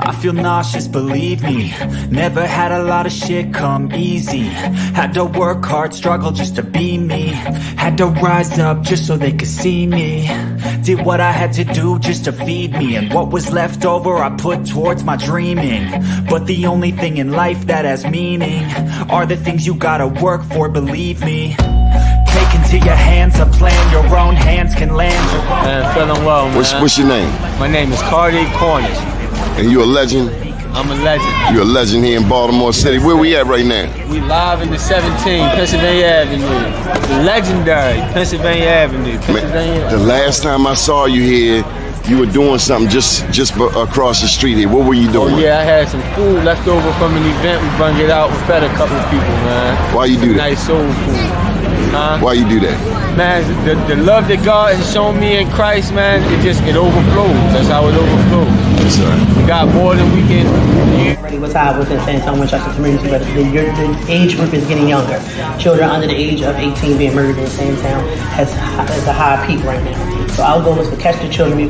I feel nauseous, believe me. Never had a lot of shit come easy. Had to work hard, struggle just to be me. Had to rise up just so they could see me. Did what I had to do just to feed me. And what was left over I put towards my dreaming. But the only thing in life that has meaning are the things you gotta work for, believe me. Take into your hands a plan your own hands can land. Man, feeling well, man. What's your name? My name is Cardi Cornish. And you a legend? I'm a legend. You're a legend here in Baltimore City. Where we at right now? We live in the 17, Pennsylvania Avenue. The legendary Pennsylvania Avenue. Man, the last time I saw you here, you were doing something just across the street here. What were you doing? Oh yeah, I had some food left over from an event. We brought it out. We fed a couple of people, man. Why you do that? Nice soul food. Why you do that? Man, the love that God has shown me in Christ, man, it overflows. That's how it overflows. Yes, sir. We got more than we can use. What's high within San Antonio, Winchester community, but the age group is getting younger. Children under the age of 18 being murdered in San Antonio has a high peak right now. So our goal is to catch the children.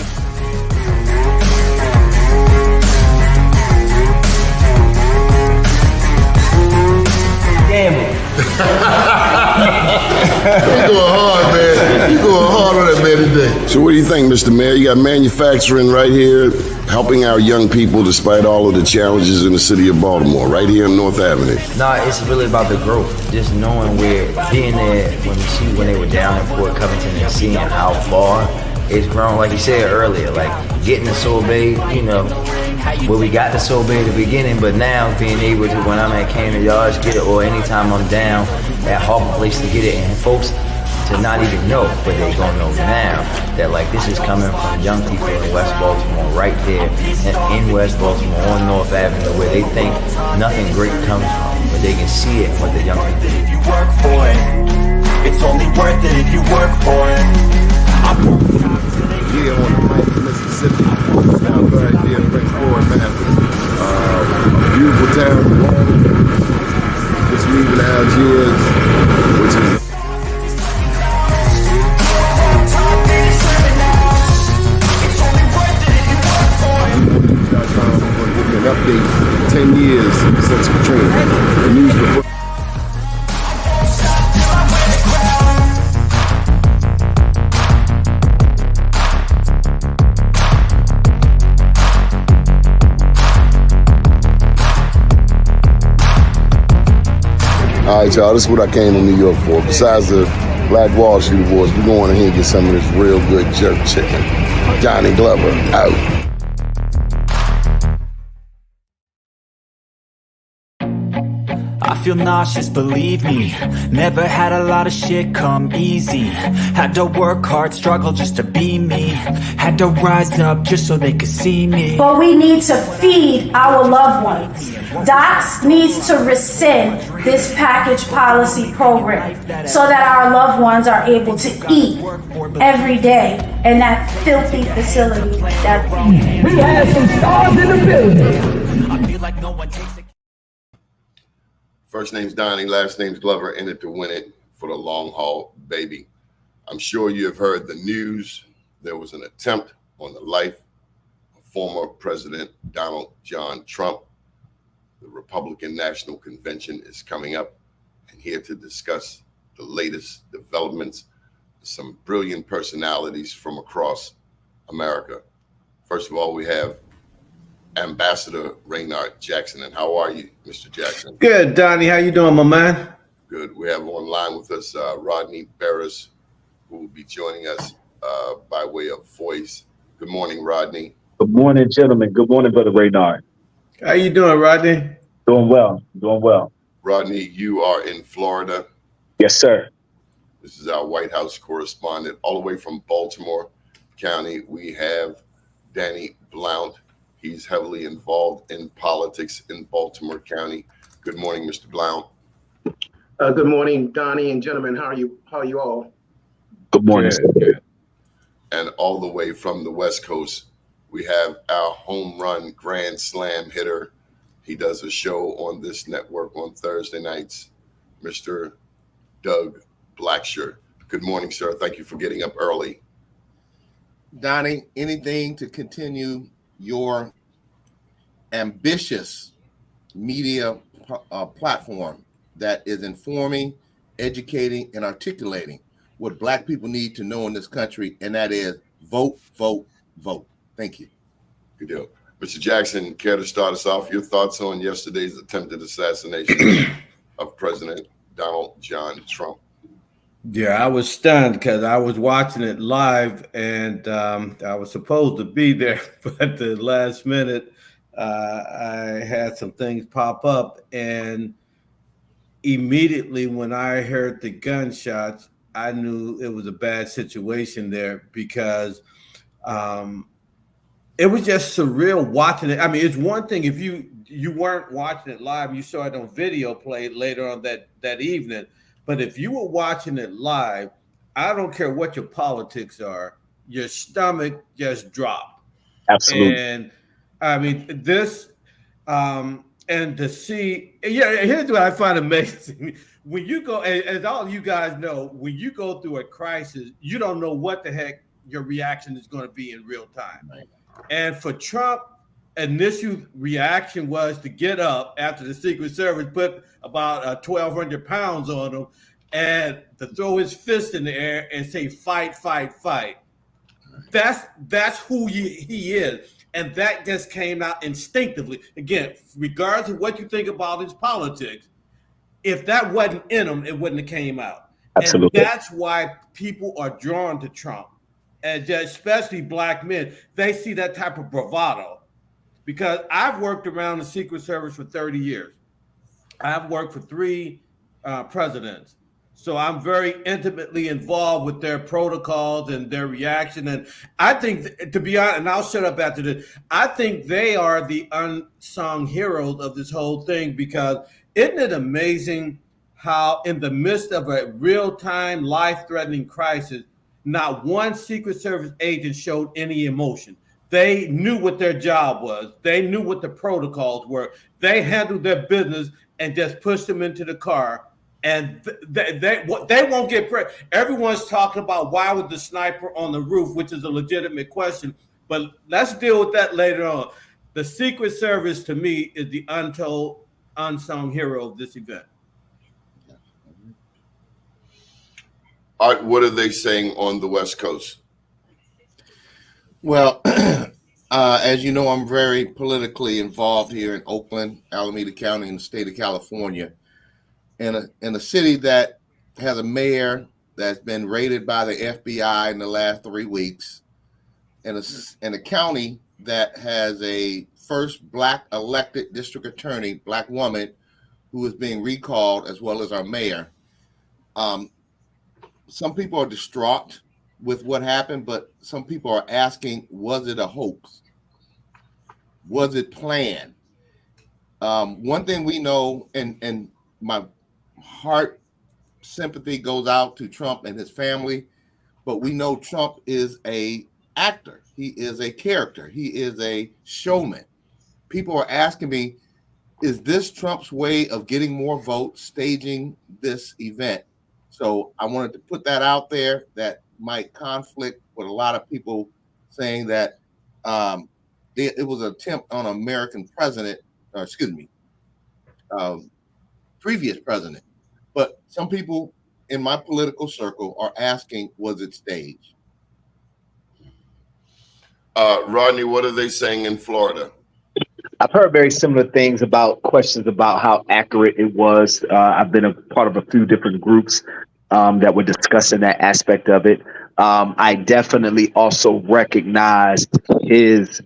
Damn. You going hard, man. You going hard on that man today. So what do you think, Mr. Mayor? You got manufacturing right here, helping our young people despite all of the challenges in the city of Baltimore, right here on North Avenue. Nah, it's really about the growth. Just knowing being there when they were down in Port Covington and seeing how far it's grown. Like you said earlier, like getting the Sorbet, where we got the Sorbet at the beginning, but now being able to, when I'm at Camden Yards, get it, or anytime I'm down at Harbor Place to get it, and folks to not even know, but they gonna know now that like this is coming from young people in West Baltimore, right there in West Baltimore on North Avenue, where they think nothing great comes from, but they can see it with the young people. If you work for it, it's only worth it if you work for it. I won't stop till they Here on the Miami, Mississippi. Down right there, French Ford, Memphis. Beautiful town. Just leaving Algiers, which is an update 10 years since Katrina. The news before. All right, y'all, this is what I came to New York for. Besides the Black Wall Street Awards, we're going in here and get some of this real good jerk chicken. Johnny Glover, out. I feel nauseous, believe me. Never had a lot of shit come easy. Had to work hard, struggle just to be me. Had to rise up just so they could see me. But we need to feed our loved ones. DOCS needs to rescind this package policy program so that our loved ones are able to eat every day in that filthy facility. We have some stars in the building. I feel like no one takes it. First name's Donnie, last name's Glover, in it to win it for the long haul, baby. I'm sure you have heard the news. There was an attempt on the life of former President Donald John Trump. The Republican National Convention is coming up, and here to discuss the latest developments, some brilliant personalities from across America. First of all, we have Ambassador Raynard Jackson. And how are you, Mr. Jackson? Good, Donnie. How you doing, my man? Good. We have online with us Rodney Barris, who will be joining us by way of voice. Good morning, Rodney. Good morning, gentlemen. Good morning, Brother Raynard. How you doing, Rodney? Doing well. Doing well. Rodney, you are in Florida. Yes, sir. This is our White House correspondent. All the way from Baltimore County, we have Danny Blount. He's heavily involved in politics in Baltimore County. Good morning, Mr. Blount. Good morning, Donnie and gentlemen. How are you all? Good morning. Good. And all the way from the West Coast, we have our home run grand slam hitter. He does a show on this network on Thursday nights, Mr. Doug Blackshirt. Good morning, sir. Thank you for getting up early. Donnie, anything to continue your ambitious media platform that is informing, educating, and articulating what Black people need to know in this country, and that is vote, vote, vote. Thank you. Good deal. Mr. Jackson, care to start us off? Your thoughts on yesterday's attempted assassination of President Donald John Trump? Yeah, I was stunned because I was watching it live, and I was supposed to be there, but at the last minute, I had some things pop up, and immediately when I heard the gunshots, I knew it was a bad situation there because it was just surreal watching it. I mean, it's one thing if you weren't watching it live, you saw it on video played later on that evening. But if you were watching it live, I don't care what your politics are, your stomach just dropped. Absolutely. And I mean, this, and to see, here's what I find amazing. When you go, as all you guys know, when you go through a crisis, you don't know what the heck your reaction is going to be in real time. Right. And for Trump, initial reaction was to get up after the Secret Service put about 1,200 pounds on him and to throw his fist in the air and say, fight, fight, fight. That's who he is. And that just came out instinctively. Again, regardless of what you think about his politics, if that wasn't in him, it wouldn't have came out. Absolutely. And that's why people are drawn to Trump. And especially Black men, they see that type of bravado. Because I've worked around the Secret Service for 30 years. I've worked for 3 presidents. So I'm very intimately involved with their protocols and their reaction. And I think, to be honest, and I'll shut up after this, I think they are the unsung heroes of this whole thing, because isn't it amazing how in the midst of a real-time, life-threatening crisis, not one Secret Service agent showed any emotion. They knew what their job was. They knew what the protocols were. They handled their business and just pushed them into the car. And they won't get pressed. Everyone's talking about why was the sniper on the roof, which is a legitimate question. But let's deal with that later on. The Secret Service, to me, is the untold, unsung hero of this event. Art, what are they saying on the West Coast? Well, as you know, I'm very politically involved here in Oakland, Alameda County, in the state of California, in a city that has a mayor that's been raided by the FBI in the last 3 weeks, and a county that has a first Black elected district attorney, Black woman, who is being recalled, as well as our mayor. Some people are distraught with what happened, but some people are asking, was it a hoax? Was it planned? One thing we know, and my heart sympathy goes out to Trump and his family, but we know Trump is a actor. He is a character. He is a showman. People are asking me, is this Trump's way of getting more votes, staging this event? So I wanted to put that out there that might conflict with a lot of people saying that it was an attempt on an American president, previous president. But some people in my political circle are asking, was it staged? Rodney, what are they saying in Florida? I've heard very similar things about questions about how accurate it was. I've been a part of a few different groups that were discussing that aspect of it. I definitely also recognized his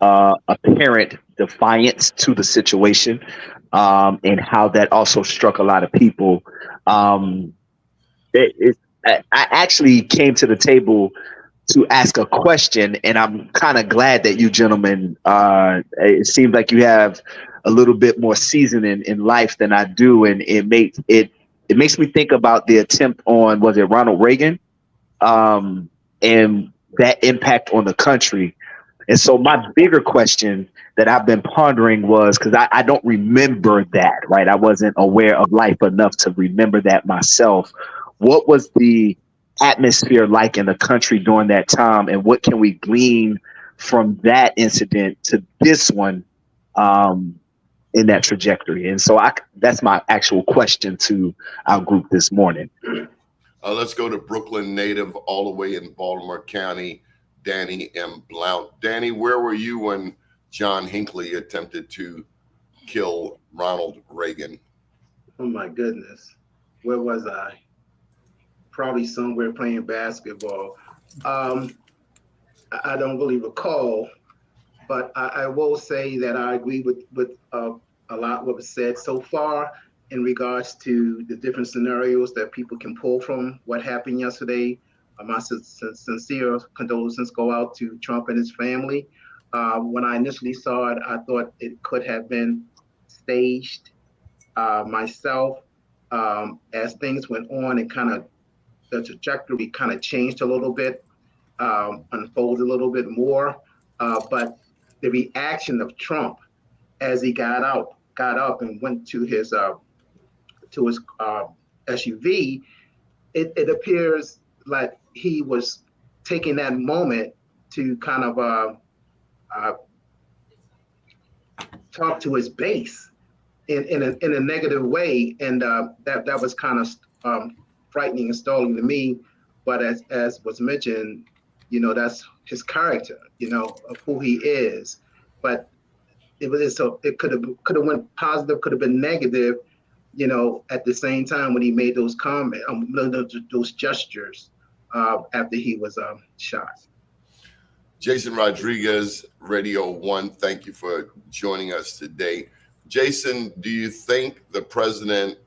apparent defiance to the situation, and how that also struck a lot of people. I actually came to the table to ask a question, and I'm kind of glad that you gentlemen, it seems like you have a little bit more seasoning in life than I do, and it makes me think about the attempt on, was it Ronald Reagan, and that impact on the country. And so my bigger question that I've been pondering was, because I don't remember that, right? I wasn't aware of life enough to remember that myself. What was the atmosphere like in the country during that time, and what can we glean from that incident to this one, in that trajectory. And so that's my actual question to our group this morning. Let's go to Brooklyn native all the way in Baltimore County, Danny M. Blount. Danny, where were you when John Hinckley attempted to kill Ronald Reagan? Oh my goodness. Where was I? Probably somewhere playing basketball. I don't really recall, but I will say that I agree with a lot what was said so far in regards to the different scenarios that people can pull from what happened yesterday. My sincere condolences go out to Trump and his family. When I initially saw it, I thought it could have been staged. Myself, as things went on and kind of the trajectory kind of changed a little bit, unfolded a little bit more. But the reaction of Trump as he got up and went to his SUV, it appears like he was taking that moment to kind of talk to his base in a negative way, and that was kind of frightening and startling to me. But as was mentioned, that's his character, of who he is. But it could have went positive, could have been negative, at the same time when he made those comments, those gestures after he was shot. Jason Rodriguez, Radio 1, thank you for joining us today. Jason, do you think the President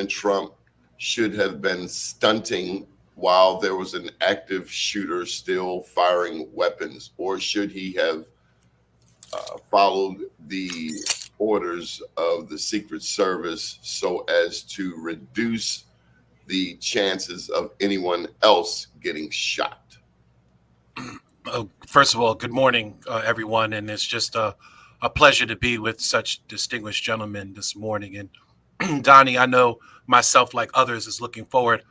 Trump, should have been stunting while there was an active shooter still firing weapons, or should he have followed the orders of the Secret Service so as to reduce the chances of anyone else getting shot? First of all, good morning, everyone. And it's just a pleasure to be with such distinguished gentlemen this morning. And Donnie, I know myself, like others, is looking forward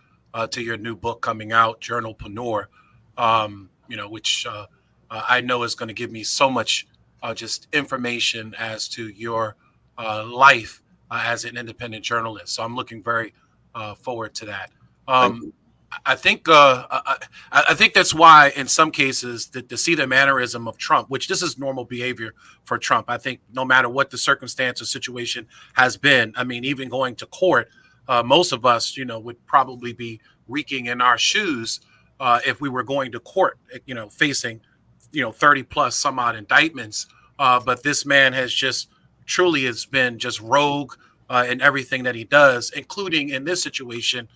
to your new book coming out, Journalpreneur, which I know is going to give me so much just information as to your life as an independent journalist. So I'm looking very forward to that. I think that's why in some cases to see the mannerism of Trump, which this is normal behavior for Trump. I think no matter what the circumstance or situation has been, I mean, even going to court, most of us, would probably be reeking in our shoes if we were going to court, facing, 30 plus some odd indictments. But this man has truly has been just rogue in everything that he does, including in this situation.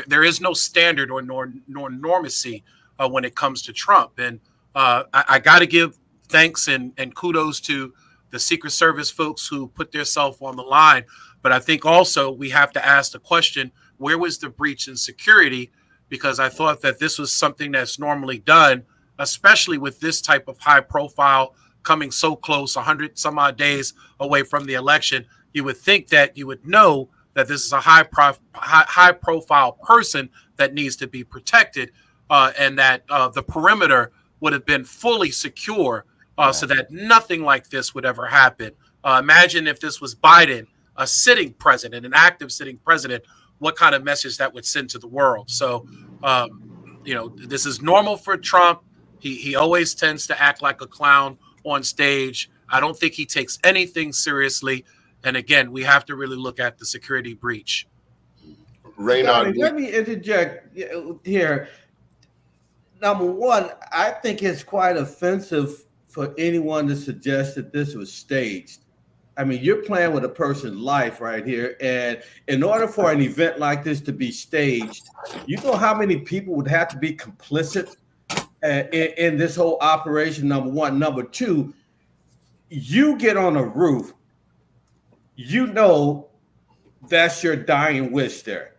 There is no standard or nor normacy when it comes to Trump. And I got to give thanks and kudos to the Secret Service folks who put themselves on the line. But I think also we have to ask the question, where was the breach in security? Because I thought that this was something that's normally done, especially with this type of high profile coming so close, 100 some odd days away from the election. You would think that you would know that this is a high profile person that needs to be protected, and that the perimeter would have been fully secure so that nothing like this would ever happen. Imagine if this was Biden, a sitting president, an active sitting president, what kind of message that would send to the world. So, this is normal for Trump. He always tends to act like a clown on stage. I don't think he takes anything seriously. And again, we have to really look at the security breach. Let me interject here. Number one, I think it's quite offensive for anyone to suggest that this was staged. I mean, you're playing with a person's life right here. And in order for an event like this to be staged, you know how many people would have to be complicit in this whole operation, number one. Number two, you get on a roof, that's your dying wish there.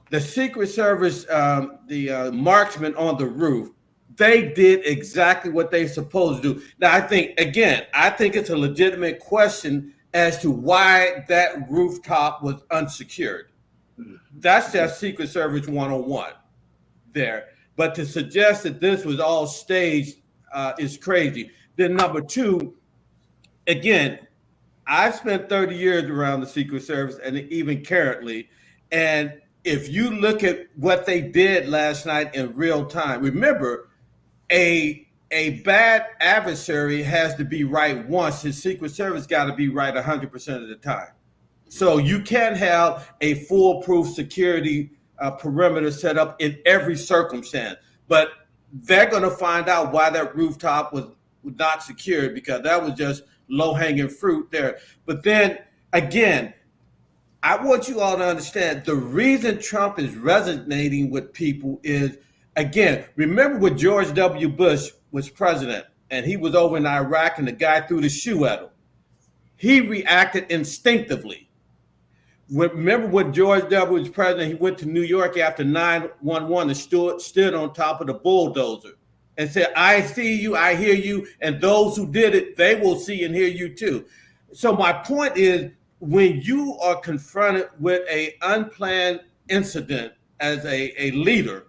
The Secret Service, the marksmen on the roof, they did exactly what they supposed to do. Now, I think it's a legitimate question as to why that rooftop was unsecured. That's just Secret Service 101 there. But to suggest that this was all staged is crazy. Then number two, again, I spent 30 years around the Secret Service and even currently. And if you look at what they did last night in real time, remember, a bad adversary has to be right once. His Secret Service got to be right 100% of the time. So you can't have a foolproof security perimeter set up in every circumstance. But they're going to find out why that rooftop was not secured, because that was just low-hanging fruit there. But then, again, I want you all to understand the reason Trump is resonating with people is, again, remember when George W. Bush was president and he was over in Iraq and the guy threw the shoe at him. He reacted instinctively. Remember when George W. was president, he went to New York after 9/11 and stood on top of the bulldozer and said, I see you, I hear you, and those who did it, they will see and hear you too. So my point is, when you are confronted with an unplanned incident as a leader,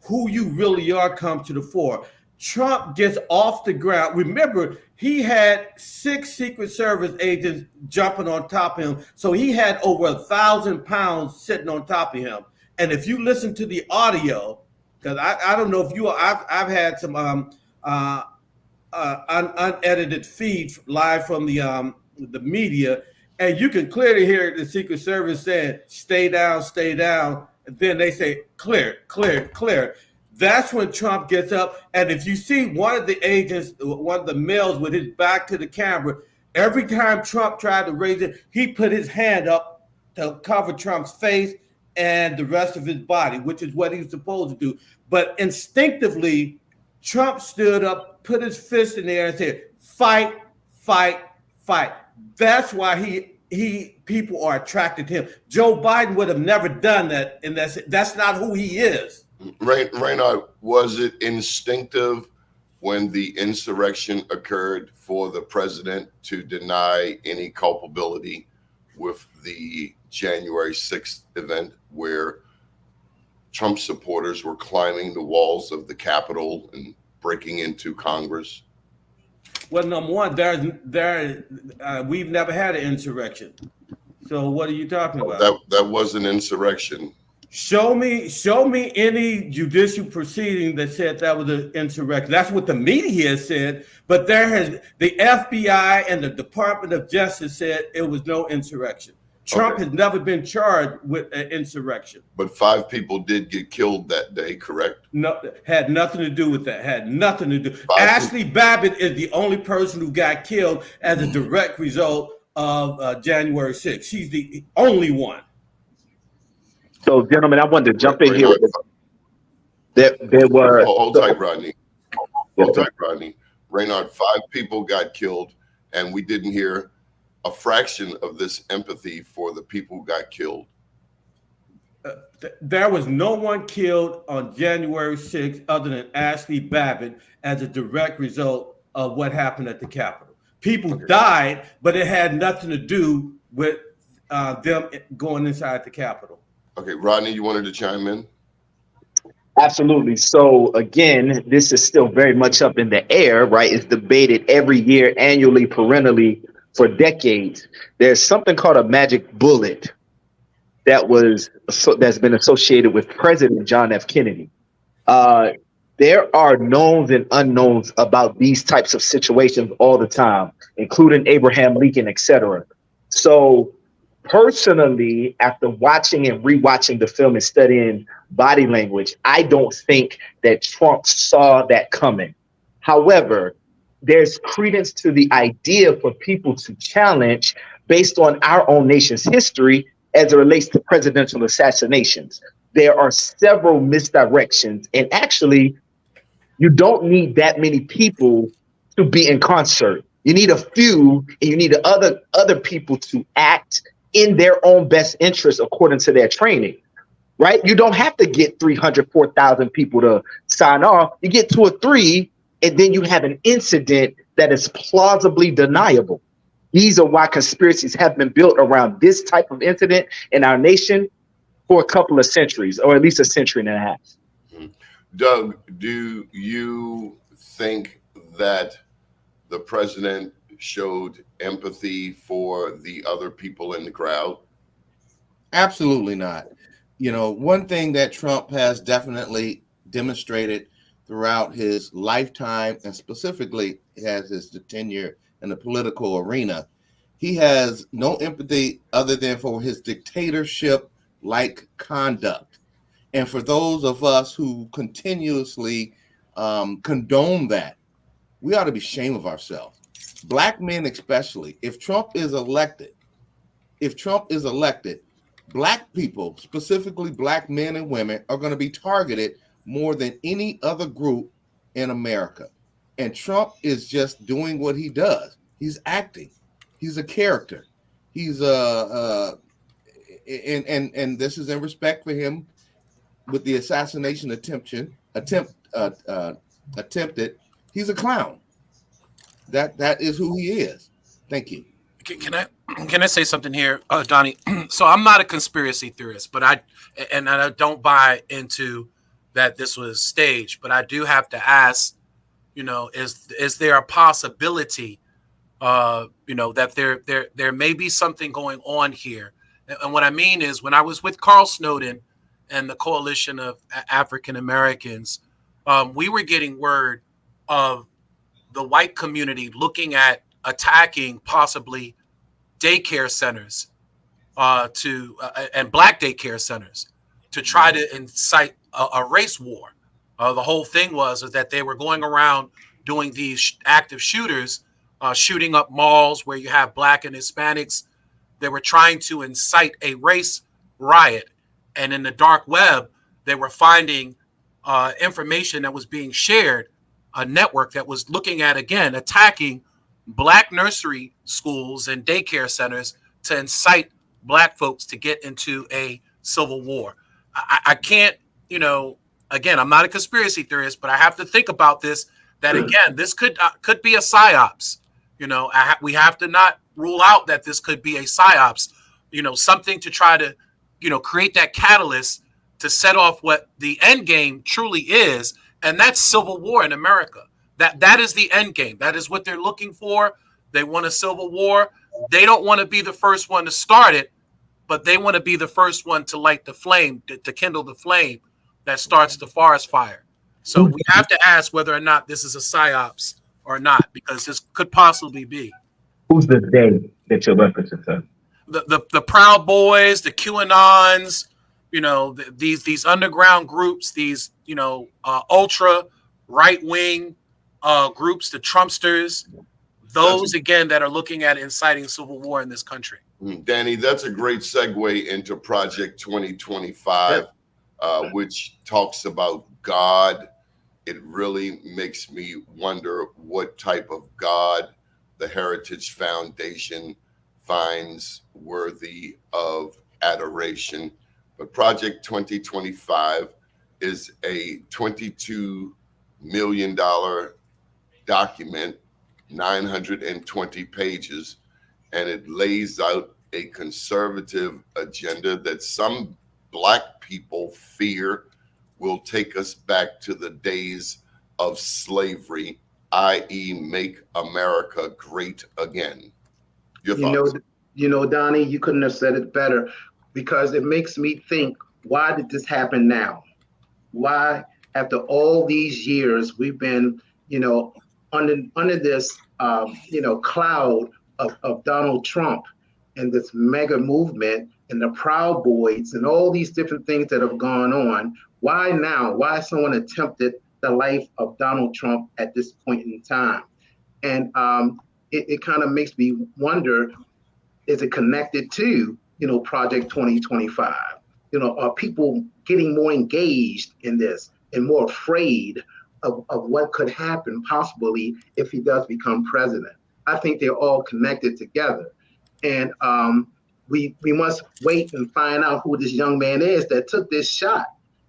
who you really are comes to the fore. Trump gets off the ground. Remember, he had 6 Secret Service agents jumping on top of him. So he had over 1,000 pounds sitting on top of him. And if you listen to the audio, because I don't know if you, I've had some unedited feeds live from the media, and you can clearly hear the Secret Service saying, stay down, stay down. And then they say, clear, clear, clear. That's when Trump gets up. And if you see one of the agents, one of the males with his back to the camera, every time Trump tried to raise it, he put his hand up to cover Trump's face and the rest of his body, which is what he's supposed to do. But instinctively, Trump stood up, put his fist in the air and said, fight, fight, fight. That's why people are attracted to him. Joe Biden would have never done that, and that's not who he is. Reynard, was it instinctive when the insurrection occurred for the president to deny any culpability with the January 6th event where Trump supporters were climbing the walls of the Capitol and breaking into Congress? Well, number one, we've never had an insurrection. So what are you talking about? That was an insurrection. Show me any judicial proceeding that said that was an insurrection. That's what the media has said, but the FBI and the Department of Justice said it was no insurrection. Trump has never been charged with an insurrection. But 5 people did get killed that day, correct? No, had nothing to do with that. Had nothing to do. Ashley Babbitt is the only person who got killed as a direct result of January 6th. She's the only one. So, gentlemen, I wanted to jump in here. There were. Hold tight, Rodney. Hold tight, Rodney. Reynard, 5 people got killed, and we didn't hear a fraction of this empathy for the people who got killed. There was no one killed on January 6th other than Ashley Babbitt as a direct result of what happened at the Capitol. People died, but it had nothing to do with them going inside the Capitol. Okay, Rodney, you wanted to chime in? Absolutely. So again, this is still very much up in the air, right? It's debated every year, annually, perennially, for decades. There's something called a magic bullet that's been associated with President John F. Kennedy. There are knowns and unknowns about these types of situations all the time, including Abraham Lincoln, etc. So personally, after watching and rewatching the film and studying body language, I don't think that Trump saw that coming. However, there's credence to the idea for people to challenge based on our own nation's history as it relates to presidential assassinations. There are several misdirections, and actually, you don't need that many people to be in concert. You need a few, and you need other people to act in their own best interest according to their training, right? You don't have to get 300, 4,000 people to sign off. You get 2 or 3, and then you have an incident that is plausibly deniable. These are why conspiracies have been built around this type of incident in our nation for a couple of centuries, or at least a century and a half. Doug, do you think that the president showed empathy for the other people in the crowd? Absolutely not. You know, one thing that Trump has definitely demonstrated throughout his lifetime, and specifically has his tenure in the political arena, he has no empathy other than for his dictatorship-like conduct. And for those of us who continuously condone that, we ought to be ashamed of ourselves. Black men especially, if Trump is elected, Black people, specifically Black men and women, are going to be targeted more than any other group in America. And Trump is just doing what he does. He's acting. He's a character. He's and this is in respect for him with the assassination attempted. He's a clown. That is who he is. Thank you. Can I say something here, Donnie? So I'm not a conspiracy theorist, but I don't buy into that this was staged. But I do have to ask, you know, is there a possibility, you know, that there may be something going on here? And what I mean is, when I was with Carl Snowden and the Coalition of African Americans, we were getting word of the white community looking at attacking possibly daycare centers and black daycare centers to try to incite a race war. The whole thing was that they were going around doing these active shooters, shooting up malls where you have black and Hispanics. They were trying to incite a race riot. And in the dark web, they were finding information that was being shared, a network that was looking at, again, attacking black nursery schools and daycare centers to incite black folks to get into a civil war. I can't, you know, again, I'm not a conspiracy theorist, but I have to think about this, that again, this could be a psyops. You know, we have to not rule out that this could be a psyops, you know, something to try to, you know, create that catalyst to set off what the end game truly is. And that's civil war in America. That is the end game. That is what they're looking for. They want a civil war. They don't want to be the first one to start it, but they want to be the first one to light the flame, to kindle the flame that starts the forest fire. So we have to ask whether or not this is a psyops or not, because this could possibly be. Who's the they that you're referencing, sir? The Proud Boys, the QAnons, you know, these underground groups, these, you know, ultra right wing groups, the Trumpsters, those again that are looking at inciting civil war in this country. Danny, that's a great segue into Project 2025, which talks about God. It really makes me wonder what type of God the Heritage Foundation finds worthy of adoration. But Project 2025 is a $22 million document, 920 pages, and it lays out a conservative agenda that some Black people fear will take us back to the days of slavery, i.e. make America great again. Your thoughts? You know, Donnie, you couldn't have said it better, because it makes me think, why did this happen now? Why, after all these years, we've been, you know, under this, you know, cloud of Donald Trump and this mega movement and the Proud Boys and all these different things that have gone on? Why now? Why someone attempted the life of Donald Trump at this point in time? And it kind of makes me wonder, is it connected to, you know, Project 2025? You know, are people getting more engaged in this and more afraid of what could happen possibly if he does become president? I think they're all connected together. And we must wait and find out who this young man is that took this shot.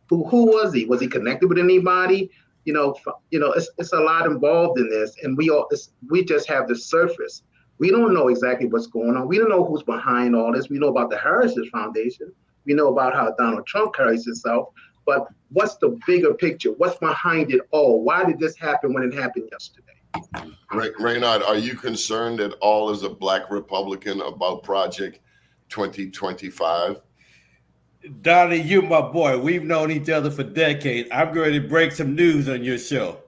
Who was he? Was he connected with anybody? You know, it's a lot involved in this, and we just have the surface. We don't know exactly what's going on. We don't know who's behind all this. We know about the Heritage Foundation. We know about how Donald Trump carries himself. But what's the bigger picture? What's behind it all? Why did this happen when it happened yesterday? Reynard, are you concerned at all as a Black Republican about Project 2025? Donnie, you my boy. We've known each other for decades. I'm going to break some news on your show.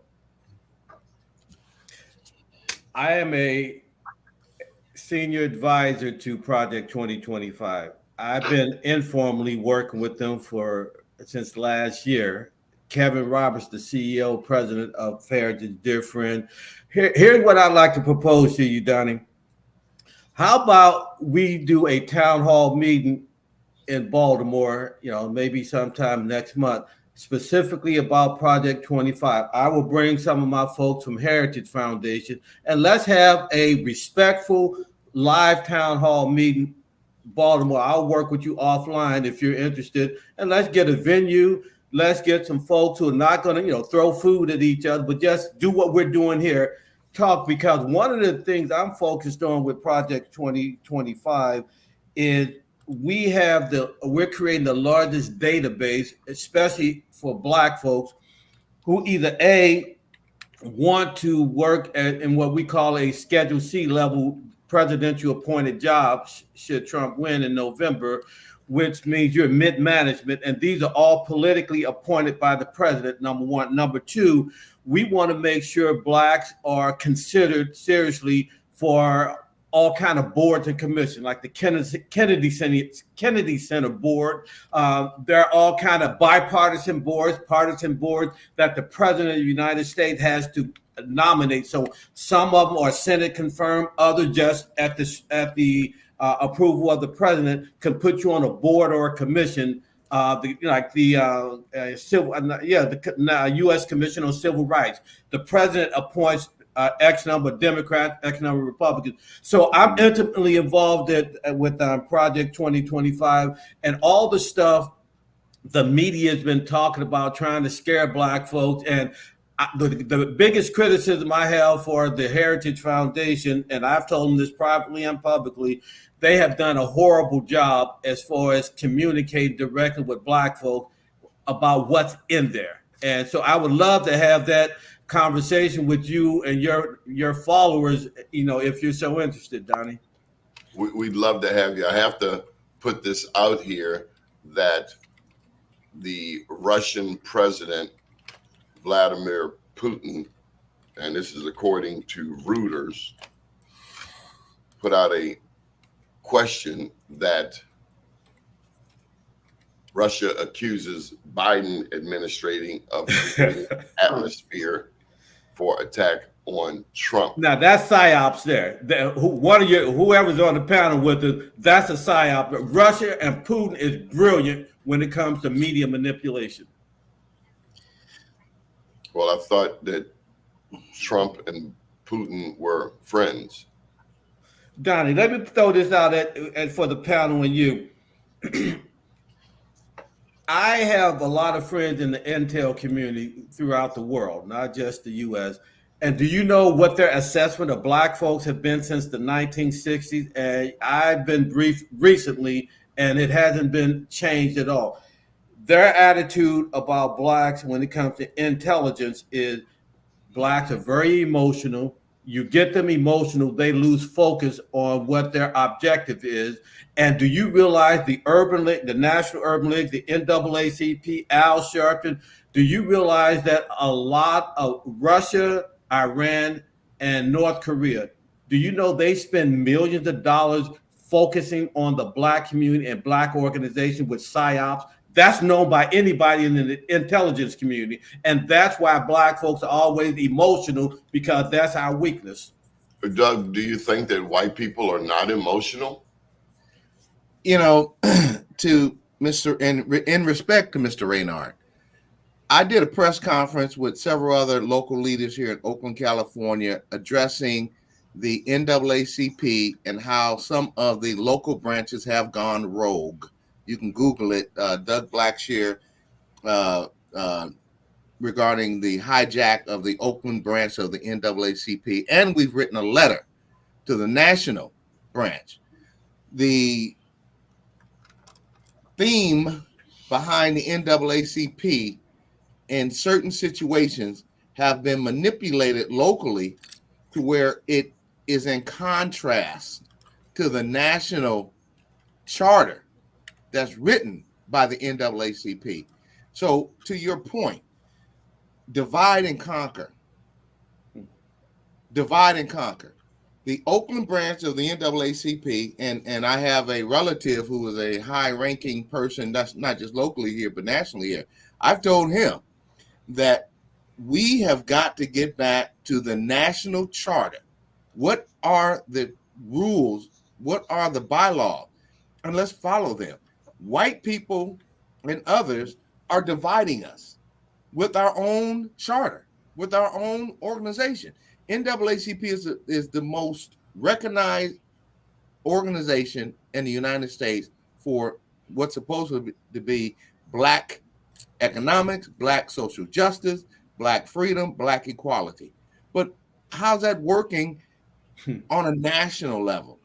I am a senior advisor to Project 2025. I've been informally working with them since last year. Kevin Roberts, the CEO, president of Heritage, dear friend. Here's what I'd like to propose to you, Donnie. How about we do a town hall meeting in Baltimore, maybe sometime next month, specifically about Project 25. I will bring some of my folks from Heritage Foundation, and let's have a respectful live town hall meeting. Baltimore, I'll work with you offline if you're interested, and let's get a venue. Let's get some folks who are not going to, throw food at each other, but just do what we're doing here. Talk, because one of the things I'm focused on with Project 2025 is we're creating the largest database, especially for Black folks who either A, want to work in what we call a Schedule C level presidential appointed job should Trump win in November, which means you're mid-management, and these are all politically appointed by the president, number one. Number two, we want to make sure Blacks are considered seriously for all kind of boards and commissions, like the Kennedy Center board. There are all kind of bipartisan boards, partisan boards that the president of the United States has to nominate. So some of them are Senate confirmed, others just at the approval of the president can put you on a board or a commission. The U.S. Commission on Civil Rights. The president appoints X number of Democrats, X number of Republicans. So I'm intimately involved with Project 2025 and all the stuff the media has been talking about, trying to scare Black folks. And the biggest criticism I have for the Heritage Foundation, and I've told them this privately and publicly, they have done a horrible job as far as communicating directly with Black folks about what's in there. And so I would love to have that conversation with you and your followers, if you're so interested, Donnie. We'd love to have you. I have to put this out here that the Russian president, Vladimir Putin, and this is according to Reuters, put out a question that Russia accuses Biden administrating of atmosphere for attack on Trump. Now that's psyops there. Whoever's on the panel with us, that's a psyop. Russia and Putin is brilliant when it comes to media manipulation. Well, I thought that Trump and Putin were friends. Donnie, let me throw this out for the panel and you. I have a lot of friends in the intel community throughout the world, not just the U.S. And do you know what their assessment of Black folks have been since the 1960s? And I've been briefed recently, and it hasn't been changed at all. Their attitude about Blacks when it comes to intelligence is Blacks are very emotional. You get them emotional, they lose focus on what their objective is. And do you realize the Urban League, the National Urban League, the NAACP, Al Sharpton, do you realize that a lot of Russia, Iran, and North Korea, do you know they spend millions of dollars focusing on the Black community and Black organizations with PSYOPs? That's known by anybody in the intelligence community. And that's why Black folks are always emotional, because that's our weakness. Doug, do you think that white people are not emotional? To Mr. in respect to Mr. Reynard, I did a press conference with several other local leaders here in Oakland, California, addressing the NAACP and how some of the local branches have gone rogue. You can Google it, Doug Blackshear, regarding the hijack of the Oakland branch of the NAACP. And we've written a letter to the national branch. The theme behind the NAACP in certain situations have been manipulated locally to where it is in contrast to the national charter that's written by the NAACP. So to your point, divide and conquer. Divide and conquer. The Oakland branch of the NAACP, and I have a relative who is a high-ranking person, that's not just locally here, but nationally here. I've told him that we have got to get back to the national charter. What are the rules? What are the bylaws? And let's follow them. White people and others are dividing us with our own charter, with our own organization. NAACP is the most recognized organization in the United States for what's supposed to be Black economics, Black social justice, Black freedom, Black equality. But how's that working on a national level?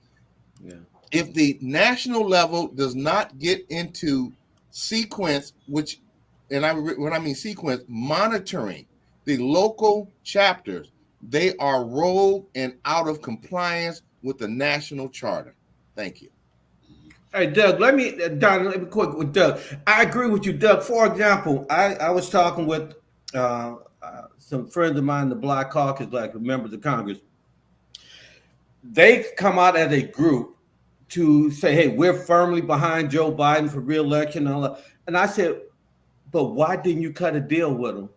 Yeah. If the national level does not get into sequence, which, and when I mean sequence, monitoring the local chapters, they are rolled and out of compliance with the national charter. Thank you. Hey, Doug, let me quick with Doug. I agree with you, Doug. For example, I was talking with some friends of mine in the Black Caucus, like members of Congress. They come out as a group to say, hey, we're firmly behind Joe Biden for re-election and all that. And I said, but why didn't you cut a deal with him?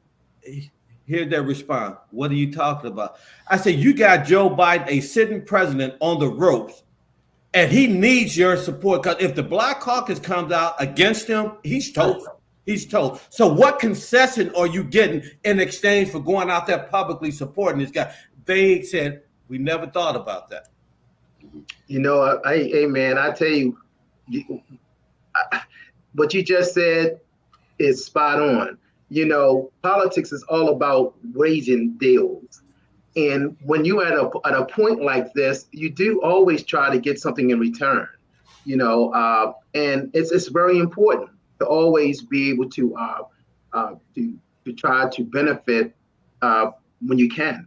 Here's their response. What are you talking about? I said, you got Joe Biden, a sitting president, on the ropes, and he needs your support, because if the Black Caucus comes out against him, he's toast. He's toast. So what concession are you getting in exchange for going out there publicly supporting this guy? They said, we never thought about that. You know, hey man, I tell you, what you just said is spot on. You know, politics is all about raising deals. And when you're at a point like this, you do always try to get something in return, you know, and it's very important to always be able to try to benefit when you can.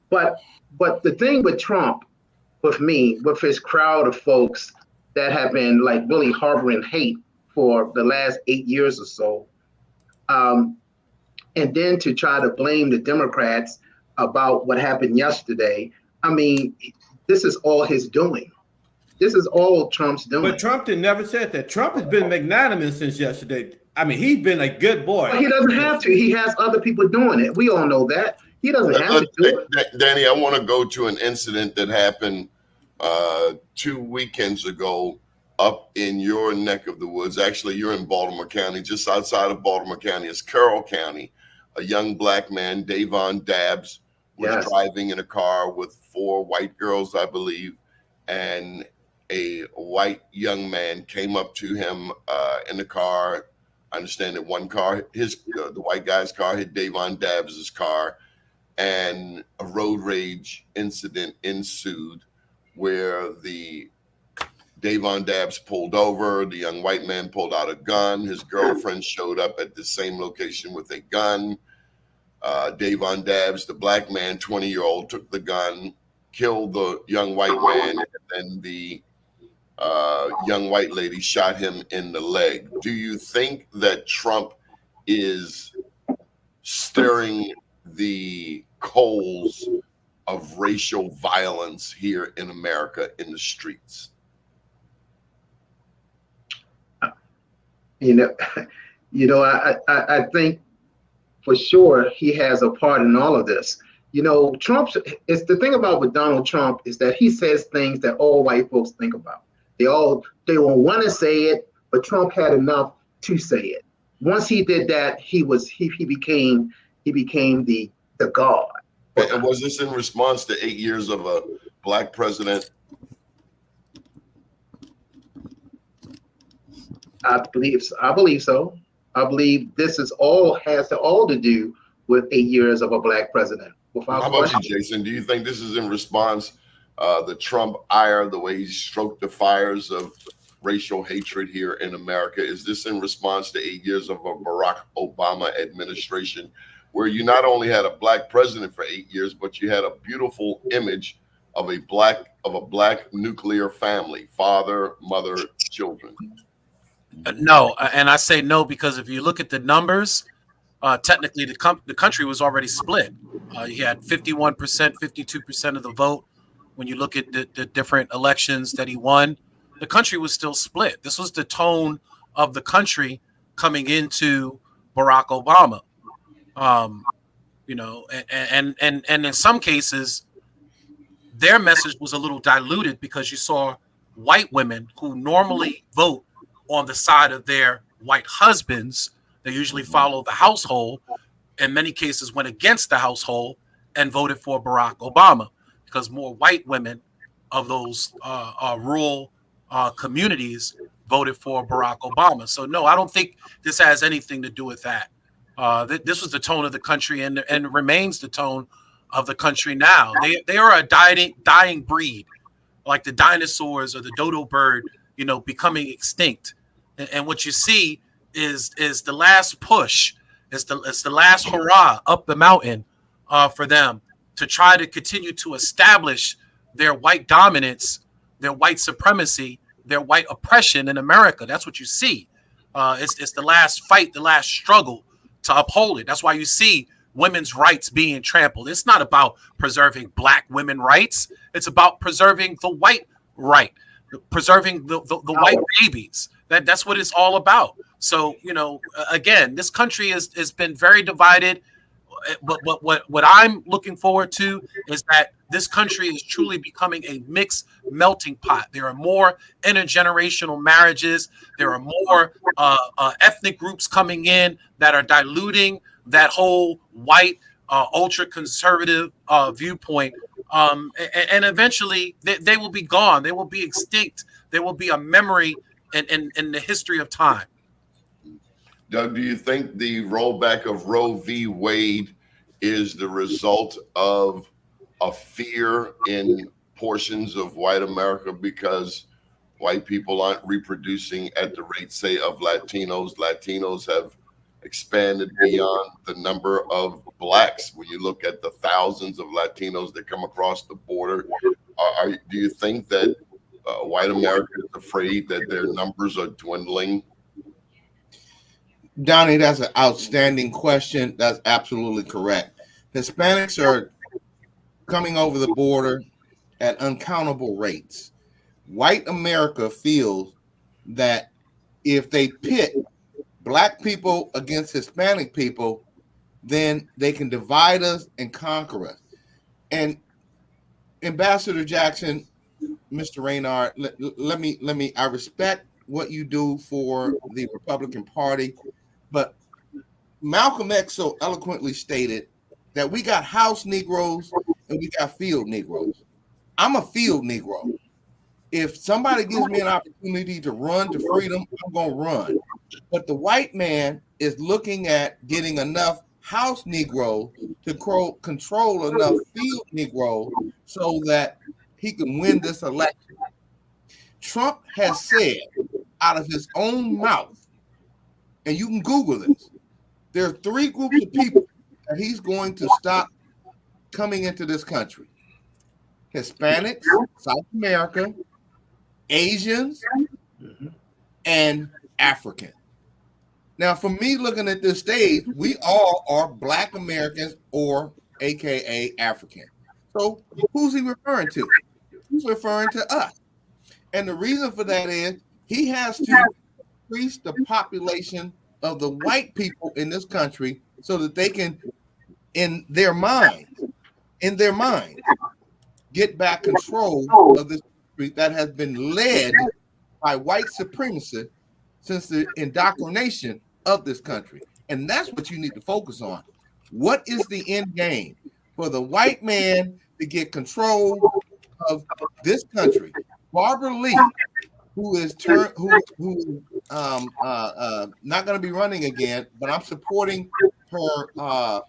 But the thing with Trump, with me, with his crowd of folks that have been like really harboring hate for the last 8 years or so, and then to try to blame the Democrats about what happened yesterday. I mean, this is all his doing. This is all Trump's doing. But Trump never said that. Trump has been magnanimous since yesterday. I mean, he's been a good boy. But he doesn't have to. He has other people doing it. We all know that. He doesn't have to do it. Danny, I want to go to an incident that happened 2 weekends ago up in your neck of the woods. Actually, you're in Baltimore County. Just outside of Baltimore County is Carroll County. A young black man, Davon Dabbs, was driving in a car with 4 white girls, I believe, and a white young man came up to him in the car. I understand that one car, the white guy's car, hit Davon Dabbs's car, and a road rage incident ensued where the Davon Dabbs pulled over. The young white man pulled out a gun. His girlfriend showed up at the same location with a gun. Davon Dabbs, the black man, 20-year-old, took the gun, killed the young white man, and then the young white lady shot him in the leg. Do you think that Trump is stirring the coals of racial violence here in America in the streets? I think for sure he has a part in all of this. You know, it's the thing about with Donald Trump is that he says things that all white folks think about. They will want to say it, but Trump had enough to say it. Once he did that, he became the god. And was this in response to 8 years of a black president? I believe so. I believe this has to do with 8 years of a black president. How about you, Jason? Do you think this is in response the Trump ire, the way he stroked the fires of racial hatred here in America? Is this in response to 8 years of a Barack Obama administration where you not only had a black president for 8 years, but you had a beautiful image of a black nuclear family, father, mother, children. No, and I say no because if you look at the numbers, technically the country was already split. You had 51%, 52% of the vote. When you look at the different elections that he won, the country was still split. This was the tone of the country coming into Barack Obama. And in some cases, their message was a little diluted because you saw white women who normally vote on the side of their white husbands. They usually follow the household. In many cases, went against the household and voted for Barack Obama because more white women of those rural communities voted for Barack Obama. So no, I don't think this has anything to do with that. This was the tone of the country and remains the tone of the country now. They are a dying breed, like the dinosaurs or the dodo bird, becoming extinct. And what you see is the last push, it's the last hurrah up the mountain for them to try to continue to establish their white dominance, their white supremacy, their white oppression in America. That's what you see. It's the last fight, the last struggle to uphold it. That's why you see women's rights being trampled. It's not about preserving black women rights. It's about preserving the white right, preserving the white babies. That's what it's all about. So, again, this country has been very divided. But what I'm looking forward to is that this country is truly becoming a mixed melting pot. There are more intergenerational marriages. There are more ethnic groups coming in that are diluting that whole white ultra conservative viewpoint. And eventually they will be gone. They will be extinct. They will be a memory in the history of time. Doug, do you think the rollback of Roe v. Wade is the result of a fear in portions of white America because white people aren't reproducing at the rate, say, of Latinos? Latinos have expanded beyond the number of blacks. When you look at the thousands of Latinos that come across the border, do you think that white America is afraid that their numbers are dwindling? Donnie, that's an outstanding question. That's absolutely correct. Hispanics are coming over the border at uncountable rates. White America feels that if they pit black people against Hispanic people, then they can divide us and conquer us. And Ambassador Jackson, Mr. Raynard, let me, I respect what you do for the Republican Party, but Malcolm X so eloquently stated that we got house Negroes and we got field Negroes. I'm a field Negro. If somebody gives me an opportunity to run to freedom, I'm going to run. But the white man is looking at getting enough house Negro to control enough field Negro so that he can win this election. Trump has said out of his own mouth, and you can Google this, there are 3 groups of people that he's going to stop coming into this country: Hispanics, South America, Asians, and African. Now, for me looking at this stage, we all are Black Americans or AKA African. So who's he referring to? He's referring to us. And the reason for that is he has to increase the population of the white people in this country so that they can, in their mind, get back control of this country that has been led by white supremacy since the indoctrination of this country. And that's what you need to focus on. What is the end game for the white man to get control of this country? Barbara Lee, who is not going to be running again, but I'm supporting her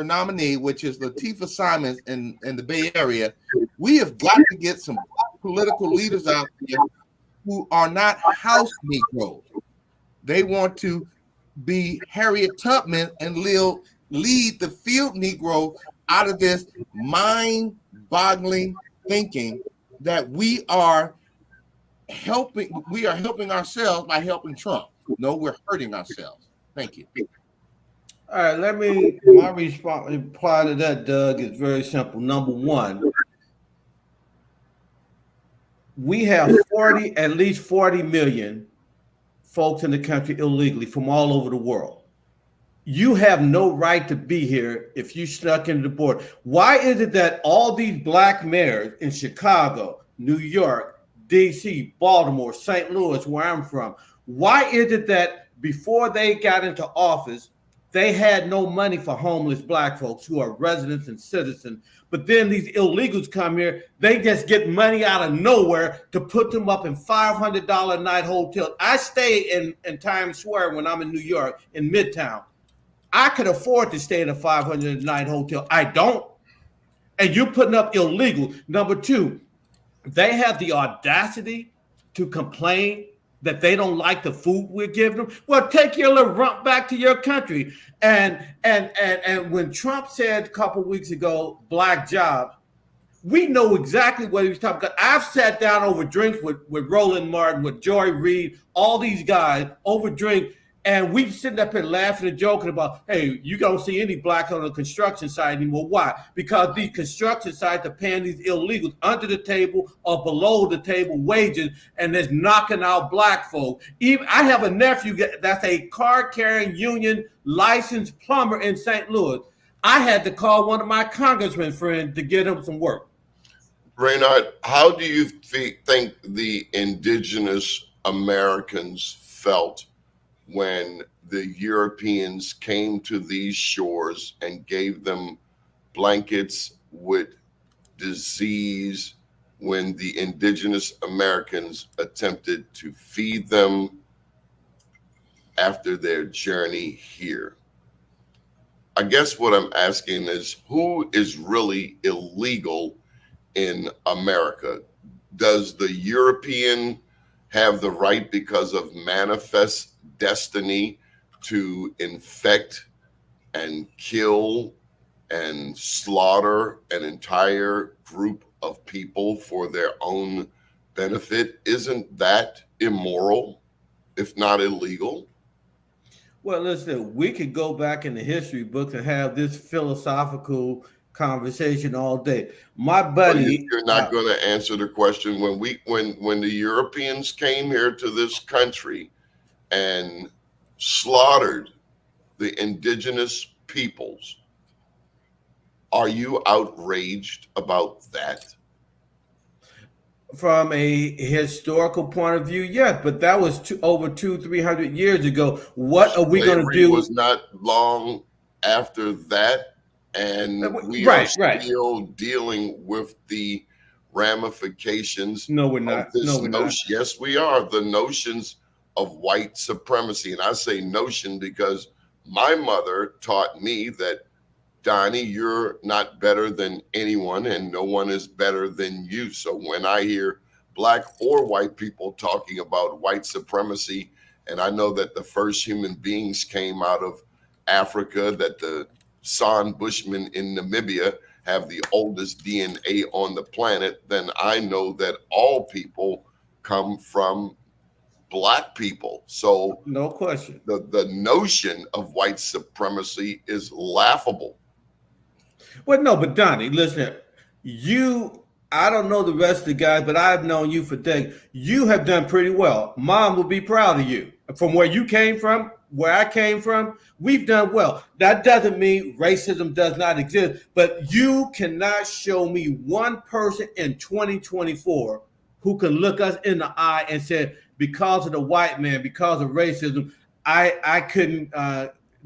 nominee, which is Latifah Simons in the Bay Area. We have got to get some political leaders out there who are not house Negroes. They want to be Harriet Tubman and lead the field Negro out of this mind-boggling thinking that we are helping ourselves by helping Trump. No, we're hurting ourselves. Thank you. All right, my reply to that, Doug, is very simple. Number one, we have at least 40 million folks in the country illegally from all over the world. You have no right to be here if you snuck into the border. Why is it that all these black mayors in Chicago, New York, DC, Baltimore, St. Louis, where I'm from, why is it that before they got into office, they had no money for homeless black folks who are residents and citizens? But then these illegals come here, they just get money out of nowhere to put them up in $500 a night hotels. I stay in Times Square when I'm in New York, in Midtown. I could afford to stay in a $500 a night hotel. I don't. And you're putting up illegals. Number two, they have the audacity to complain that they don't like the food we're giving them. Well, take your little rump back to your country. And when Trump said a couple of weeks ago, black jobs, we know exactly what he was talking about. I've sat down over drinks with Roland Martin, with Joy Reid, all these guys over drink, and we sitting up here laughing and joking about, hey, you don't see any blacks on the construction site anymore. Why? Because these construction sites are paying these illegals under the table or below the table wages, and they're knocking out black folk. Even I have a nephew that's a card-carrying union licensed plumber in St. Louis. I had to call one of my congressman friends to get him some work. Reynard, how do you think the indigenous Americans felt when the Europeans came to these shores and gave them blankets with disease, when the indigenous Americans attempted to feed them after their journey here? I guess what I'm asking is, who is really illegal in America? Does the European have the right, because of manifest destiny, to infect and kill and slaughter an entire group of people for their own benefit? Isn't that immoral, if not illegal? Well, listen, we could go back in the history books and have this philosophical conversation all day. My buddy, you're not going to answer the question. When the Europeans came here to this country and slaughtered the indigenous peoples, are you outraged about that? From a historical point of view, yes, but that was over 200-300 years ago. What are we going to do? Was not long after that, and we are still dealing with the ramifications. No, we're not. Yes, we are. The notions of white supremacy, and I say notion because my mother taught me that, Donnie, you're not better than anyone, and no one is better than you. So when I hear black or white people talking about white supremacy, and I know that the first human beings came out of Africa, that the San Bushmen in Namibia have the oldest DNA on the planet, then I know that all people come from black people. So no question. The notion of white supremacy is laughable. Well, no, but Donnie, listen, I don't know the rest of the guys, but I've known you for decades. You have done pretty well. Mom will be proud of you. From where you came from, where I came from, we've done well. That doesn't mean racism does not exist, but you cannot show me one person in 2024 who can look us in the eye and say, because of the white man, because of racism, I couldn't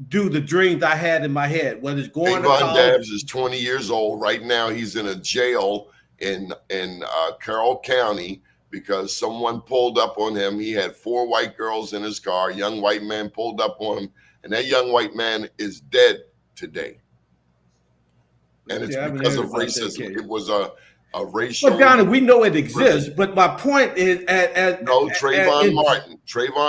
do the dreams I had in my head, whether it's going to college. Dabbs is 20 years old. Right now, he's in a jail in Carroll County because someone pulled up on him. He had 4 white girls in his car. A young white man pulled up on him, and that young white man is dead today. And it's because of racism. It was a racial. But Donnie, we know it exists. But my point is, Trayvon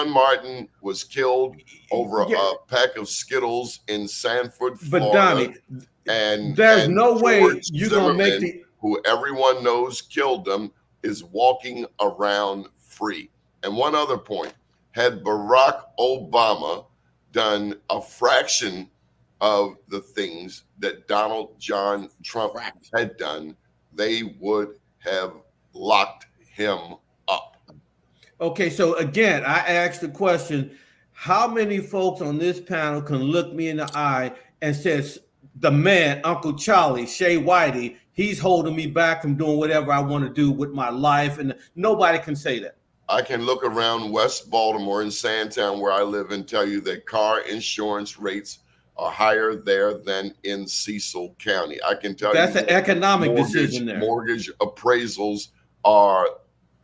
Martin was killed over a pack of Skittles in Sanford, Florida. But Donnie, and there's and no way George you're gonna make Zimmerman, who everyone knows killed them, is walking around free. And one other point: had Barack Obama done a fraction of the things that Donald John Trump had done, they would have locked him up. Okay, so again, I asked the question, how many folks on this panel can look me in the eye and says, the man, Uncle Charlie, Shea Whitey, he's holding me back from doing whatever I want to do with my life, and nobody can say that. I can look around West Baltimore in Sandtown where I live and tell you that car insurance rates are higher there than in Cecil County. I can tell that's you an economic decision there. Mortgage appraisals are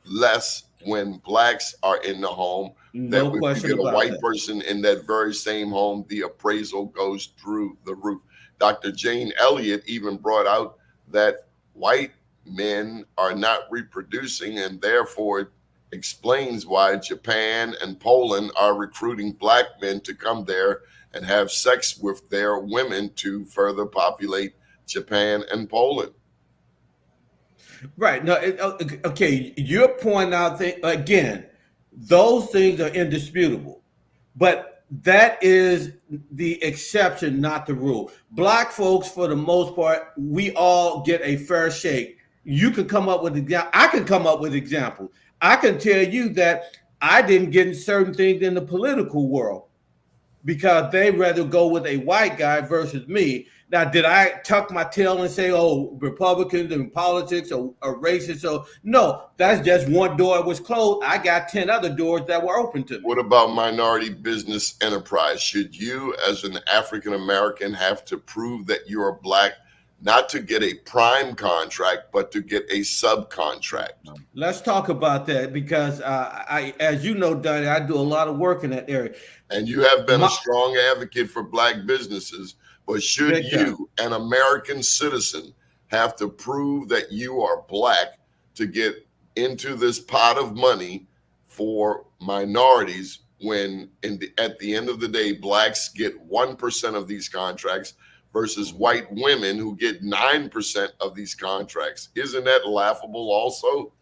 less when blacks are in the home. No that question if you get a about white that. person in that very same home, the appraisal goes through the roof. Dr. Jane Elliott even brought out that white men are not reproducing, and therefore it explains why Japan and Poland are recruiting black men to come there and have sex with their women to further populate Japan and Poland. Right. No. Okay. You're pointing out again, those things are indisputable, but that is the exception, not the rule. Black folks, for the most part, we all get a fair shake. You can come up with examples. I can come up with examples. I can tell you that I didn't get in certain things in the political world because they rather go with a white guy versus me. Now, did I tuck my tail and say, oh, Republicans and politics are racist? So no, that's just one door was closed. I got 10 other doors that were open to me. What about minority business enterprise? Should you, as an African-American, have to prove that you are black, not to get a prime contract, but to get a subcontract? Let's talk about that because as you know, Donnie, I do a lot of work in that area. And you have been a strong advocate for black businesses, but should you, an American citizen, have to prove that you are black to get into this pot of money for minorities when at the end of the day, blacks get 1% of these contracts versus white women who get 9% of these contracts? Isn't that laughable also?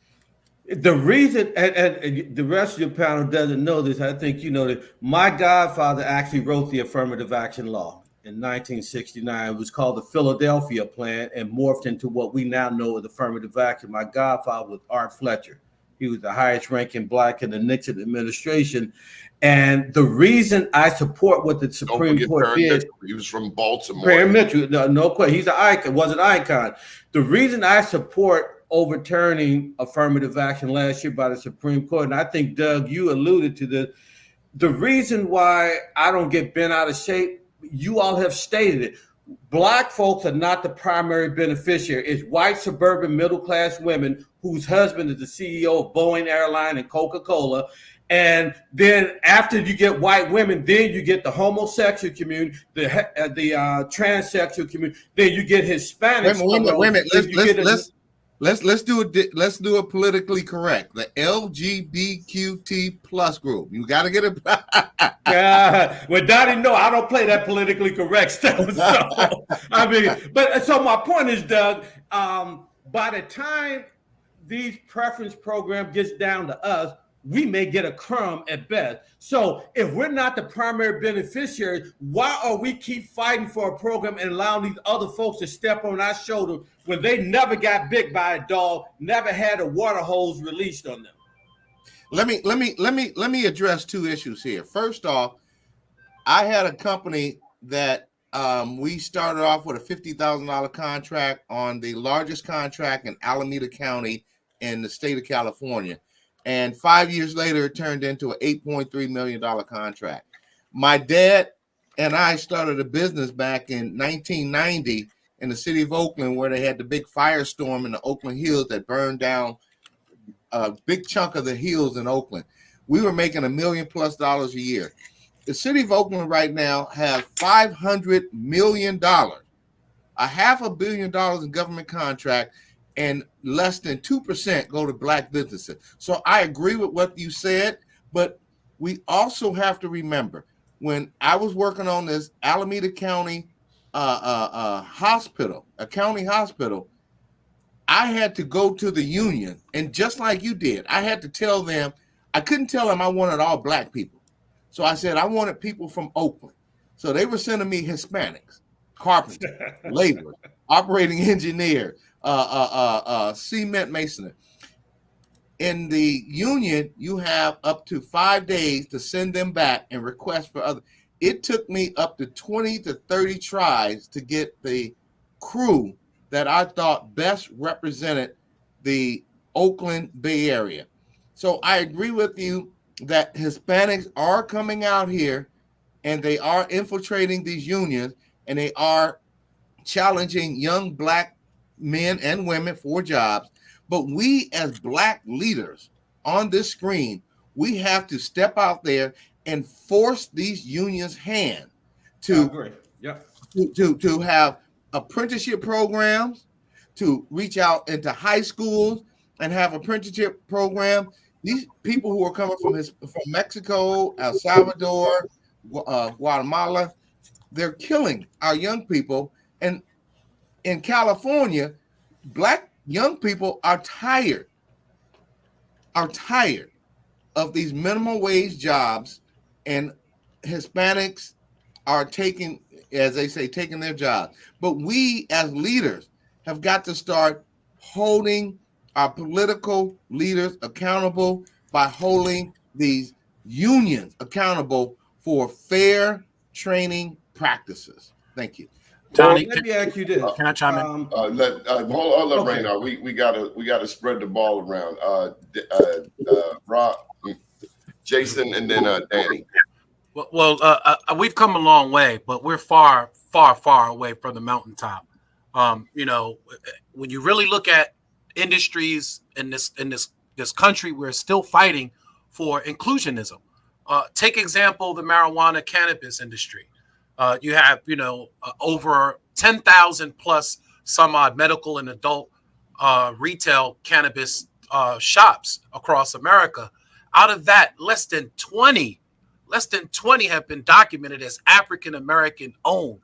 The reason, and the rest of your panel doesn't know this, I think you know that my godfather actually wrote the affirmative action law in 1969. It was called the Philadelphia Plan and morphed into what we now know as affirmative action. My godfather was Art Fletcher. He was the highest ranking black in the Nixon administration. And the reason I support what the Supreme Court did, he was from Baltimore. Graham Mitchell, no question, he's an icon, was an icon. The reason I support overturning affirmative action last year by the Supreme Court, and I think, Doug, you alluded to this, the reason why I don't get bent out of shape, you all have stated it. Black folks are not the primary beneficiary. It's white suburban middle-class women whose husband is the CEO of Boeing Airline and Coca-Cola. And then after you get white women, then you get the homosexual community, the transsexual community, then you get Hispanics. Wait a minute. Let's do it politically correct. The LGBTQ plus group. You got to get it. Well, Donnie, no, I don't play that politically correct stuff. So, I mean, but so my point is, Doug, by the time these preference program gets down to us, we may get a crumb at best. So if we're not the primary beneficiary, why are we keep fighting for a program and allowing these other folks to step on our shoulder when they never got bit by a dog, never had a water hose released on them? Let me address two issues here. First off, I had a company that we started off with a $50,000 contract on the largest contract in Alameda County in the state of California. And 5 years later, it turned into an $8.3 million contract. My dad and I started a business back in 1990 in the city of Oakland, where they had the big firestorm in the Oakland Hills that burned down a big chunk of the hills in Oakland. We were making $1 million+ a year. The city of Oakland right now has $500 million, $500 million in government contract, and less than 2% go to Black businesses. So I agree with what you said, but we also have to remember when I was working on this Alameda County hospital, a county hospital, I had to go to the union, and just like you did, I had to tell them, I couldn't tell them I wanted all Black people. So I said I wanted people from Oakland. So they were sending me Hispanics, carpenters, laborers, operating engineer, cement masoner. In the union, you have up to 5 days to send them back and request for other. It took me up to 20 to 30 tries to get the crew that I thought best represented the Oakland Bay Area. So I agree with you that Hispanics are coming out here and they are infiltrating these unions and they are challenging young Black men and women for jobs. But we as Black leaders on this screen, we have to step out there and force these unions' hand to have apprenticeship programs, to reach out into high schools and have apprenticeship programs. These people who are coming from Mexico, El Salvador, Guatemala, they're killing our young people. And in California, Black young people are tired of these minimum wage jobs, and Hispanics are taking, as they say, taking their jobs. But we as leaders have got to start holding our political leaders accountable by holding these unions accountable for fair training practices. Thank you. Johnny, let me ask you this. Can I chime in? Hold on, Raynard. We gotta spread the ball around. Rob, Jason, and then Danny. Well, we've come a long way, but we're far, far, far away from the mountaintop. You know, when you really look at industries in this country, we're still fighting for inclusionism. Take example, the marijuana cannabis industry. You have, over 10,000 plus some odd medical and adult retail cannabis shops across America. Out of that, less than 20 have been documented as African-American owned.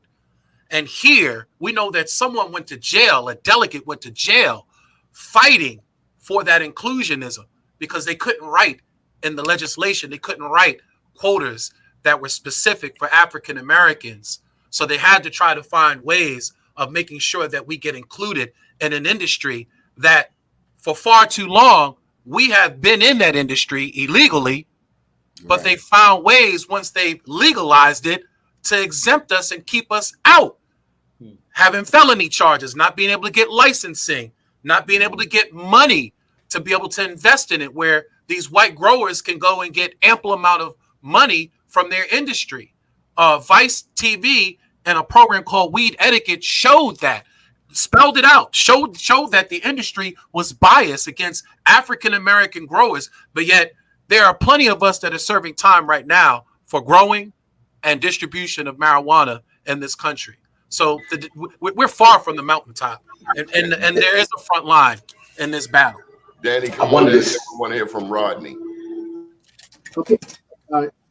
And here we know that someone went to jail, a delegate went to jail fighting for that inclusionism because they couldn't write in the legislation. They couldn't write quotas that were specific for African Americans. So they had to try to find ways of making sure that we get included in an industry that for far too long, we have been in that industry illegally, but they found ways once they legalized it to exempt us and keep us out. Having felony charges, not being able to get licensing, not being able to get money to be able to invest in it, where these white growers can go and get ample amount of money from their industry. Vice TV and a program called Weed Etiquette showed that, spelled it out, showed that the industry was biased against African-American growers, but yet there are plenty of us that are serving time right now for growing and distribution of marijuana in this country. So we're far from the mountaintop, and there is a front line in this battle. Danny, come on in. We want to hear from Rodney. Okay.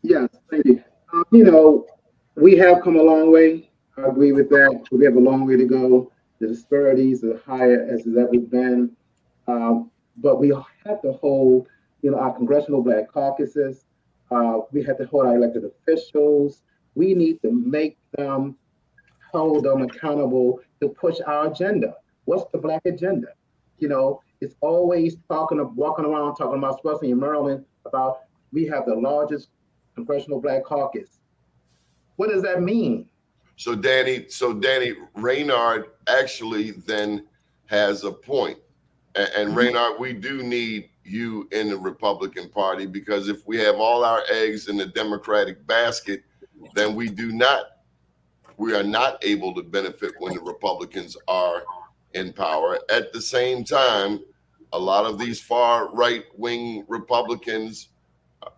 Yes, thank you. We have come a long way. I agree with that. We have a long way to go. The disparities are higher as it's ever been. But we have to hold, our congressional Black caucuses. We have to hold our elected officials. We need to make them, hold them accountable to push our agenda. What's the Black agenda? It's always walking around talking about, especially in Maryland, about we have the largest congressional Black caucus. What does that mean? So Danny, Raynard actually then has a point. And Raynard, we do need you in the Republican Party, because if we have all our eggs in the Democratic basket, then we are not able to benefit when the Republicans are in power. At the same time, a lot of these far right-wing Republicans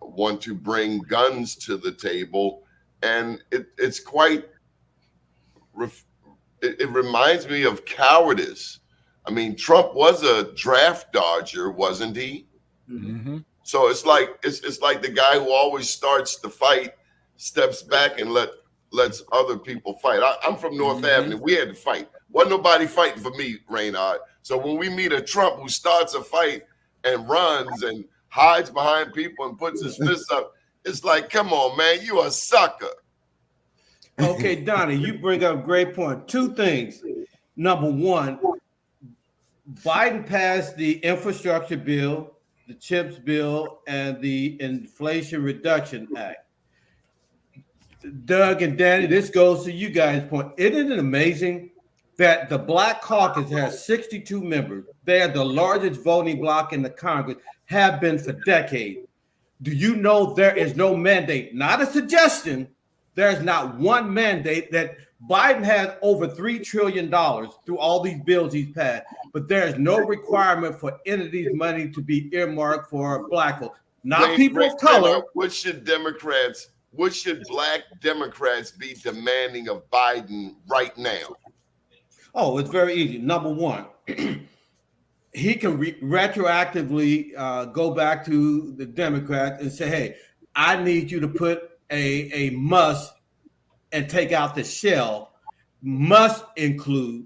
want to bring guns to the table, and it's quite, it reminds me of cowardice I mean, Trump was a draft dodger, wasn't he? Mm-hmm. So it's like the guy who always starts the fight, steps back and lets other people fight. I'm from North Avenue. We had to fight. Wasn't nobody fighting for me, Raynard. So when we meet a Trump who starts a fight and runs and hides behind people and puts his fists up, it's like, come on, man, you a sucker. Okay, Donnie, you bring up a great point. Two things. Number one, Biden passed the infrastructure bill, the CHIPS bill, and the Inflation Reduction Act. Doug and Danny, this goes to you guys' point. Isn't it amazing that the Black Caucus has 62 members? They are the largest voting bloc in the Congress, have been for decades. Do you know there is no mandate, not a suggestion, there's not one mandate that Biden has over $3 trillion through all these bills he's passed, but there is no requirement for any of these money to be earmarked for Black folks, not people of color. What should Black Democrats be demanding of Biden right now? Oh, it's very easy. Number one, he can retroactively go back to the Democrats and say, hey, I need you to put a must and take out the shell, must include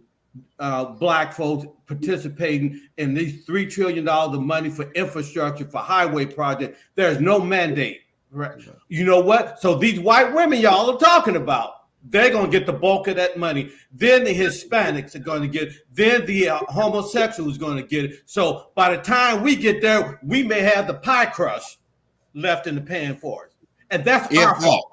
Black folks participating in these $3 trillion of money for infrastructure, for highway projects. There's no mandate. Right? You know what? So these white women y'all are talking about, they're going to get the bulk of that money. Then the Hispanics are going to get it. Then the homosexuals are going to get it. So by the time we get there, we may have the pie crust left in the pan for us. And that's our fault.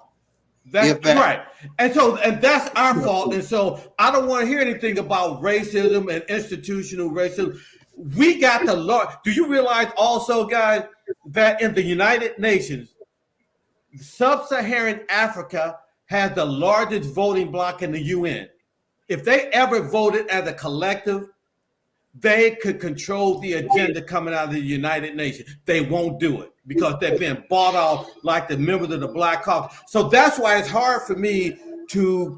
That's right. And that's our fault. And so I don't want to hear anything about racism and institutional racism. We got the law. Do you realize also, guys, that in the United Nations, Sub-Saharan Africa has the largest voting bloc in the UN. If they ever voted as a collective, they could control the agenda coming out of the United Nations. They won't do it because they've been bought off like the members of the Black Caucus. So that's why it's hard for me to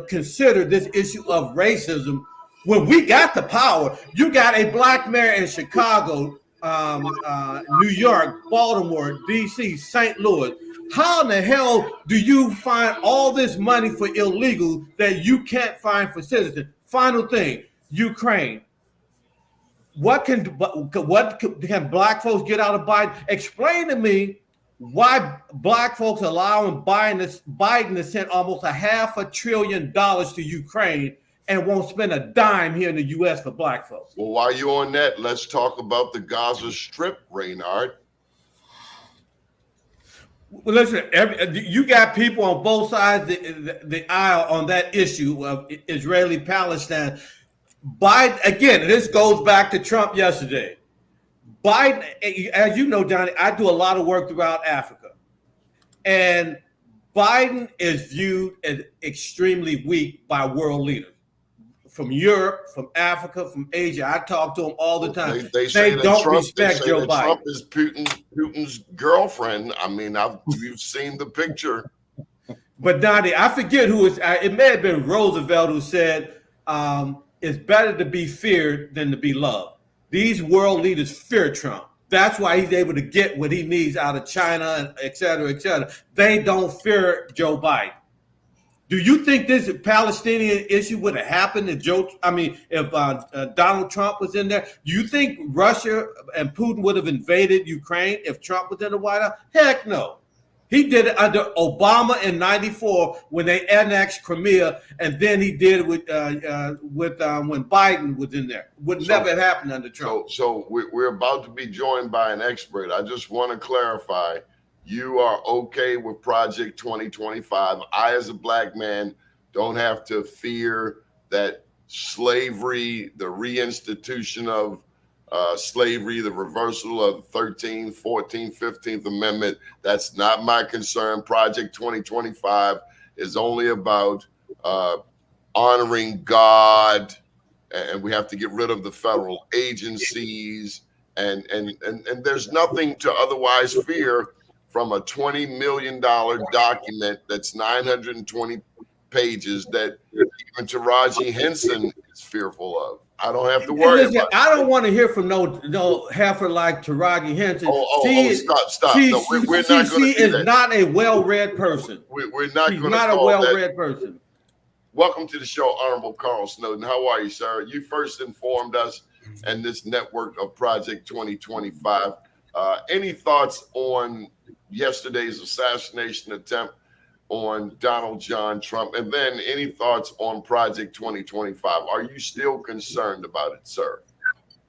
consider this issue of racism when we got the power. You got a Black mayor in Chicago, New York, Baltimore, D.C., St. Louis. How in the hell do you find all this money for illegal that you can't find for citizens? Final thing, Ukraine. What can Black folks get out of Biden? Explain to me why Black folks allowing Biden to send almost $500 billion to Ukraine and won't spend a dime here in the U.S. for Black folks. Well, while you're on that, let's talk about the Gaza Strip, Raynard. Well, listen, you got people on both sides of the aisle on that issue of Israeli-Palestine. Biden, again, this goes back to Trump yesterday. Biden, as you know, Johnny, I do a lot of work throughout Africa. And Biden is viewed as extremely weak by world leaders. From Europe, from Africa, from Asia. I talk to them all the time. They say don't Trump, respect Joe Biden. Trump is Putin's girlfriend. I mean, you've seen the picture. But Donnie, I forget who it may have been Roosevelt who said, it's better to be feared than to be loved. These world leaders fear Trump. That's why he's able to get what he needs out of China, and et cetera, et cetera. They don't fear Joe Biden. Do you think this Palestinian issue would have happened if Donald Trump was in there? Do you think Russia and Putin would have invaded Ukraine if Trump was in the White House? Heck no. He did it under Obama in '94 when they annexed Crimea, and then he did it when Biden was in there. Would never have happened under Trump. So we're about to be joined by an expert. I just want to clarify. You are okay with Project 2025. I, as a Black man, don't have to fear that slavery, the reinstitution of slavery, the reversal of the 13th, 14th, 15th Amendment. That's not my concern. Project 2025 is only about honoring God, and we have to get rid of the federal agencies, and there's nothing to otherwise fear from a $20 million document that's 920 pages that even Taraji Henson is fearful of. I don't have to worry Listen, about it. I don't want to hear from no heifer like Taraji Henson. Stop. No, we're not going to do She is that. not a well-read person. We're not She's going to not a call well-read that. person. Welcome to the show, Honorable Carl Snowden. How are you, sir? You first informed us and this network of Project 2025. Any thoughts on yesterday's assassination attempt on Donald John Trump? And then any thoughts on Project 2025? Are you still concerned about it, sir?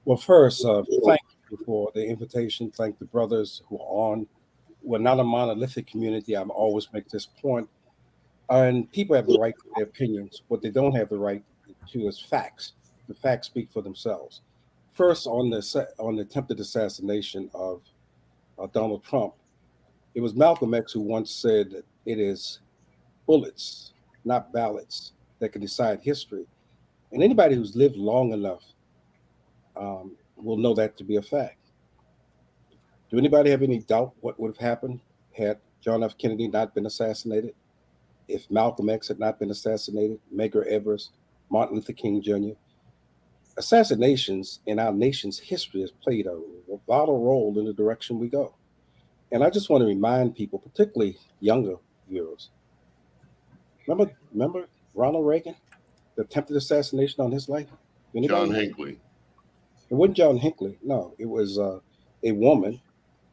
Well, first, thank you for the invitation. Thank the brothers who are on. We're not a monolithic community. I always make this point. And people have the right to their opinions. What they don't have the right to is facts. The facts speak for themselves. First, on the attempted assassination of Donald Trump, it was Malcolm X who once said that it is bullets, not ballots, that can decide history. And anybody who's lived long enough will know that to be a fact. Do anybody have any doubt what would have happened had John F. Kennedy not been assassinated? If Malcolm X had not been assassinated, Medgar Evers, Martin Luther King Jr.? Assassinations in our nation's history has played a vital role in the direction we go. And I just want to remind people, particularly younger viewers, remember Ronald Reagan, the attempted assassination on his life? John Hinckley. It wasn't John Hinckley. No, it was a woman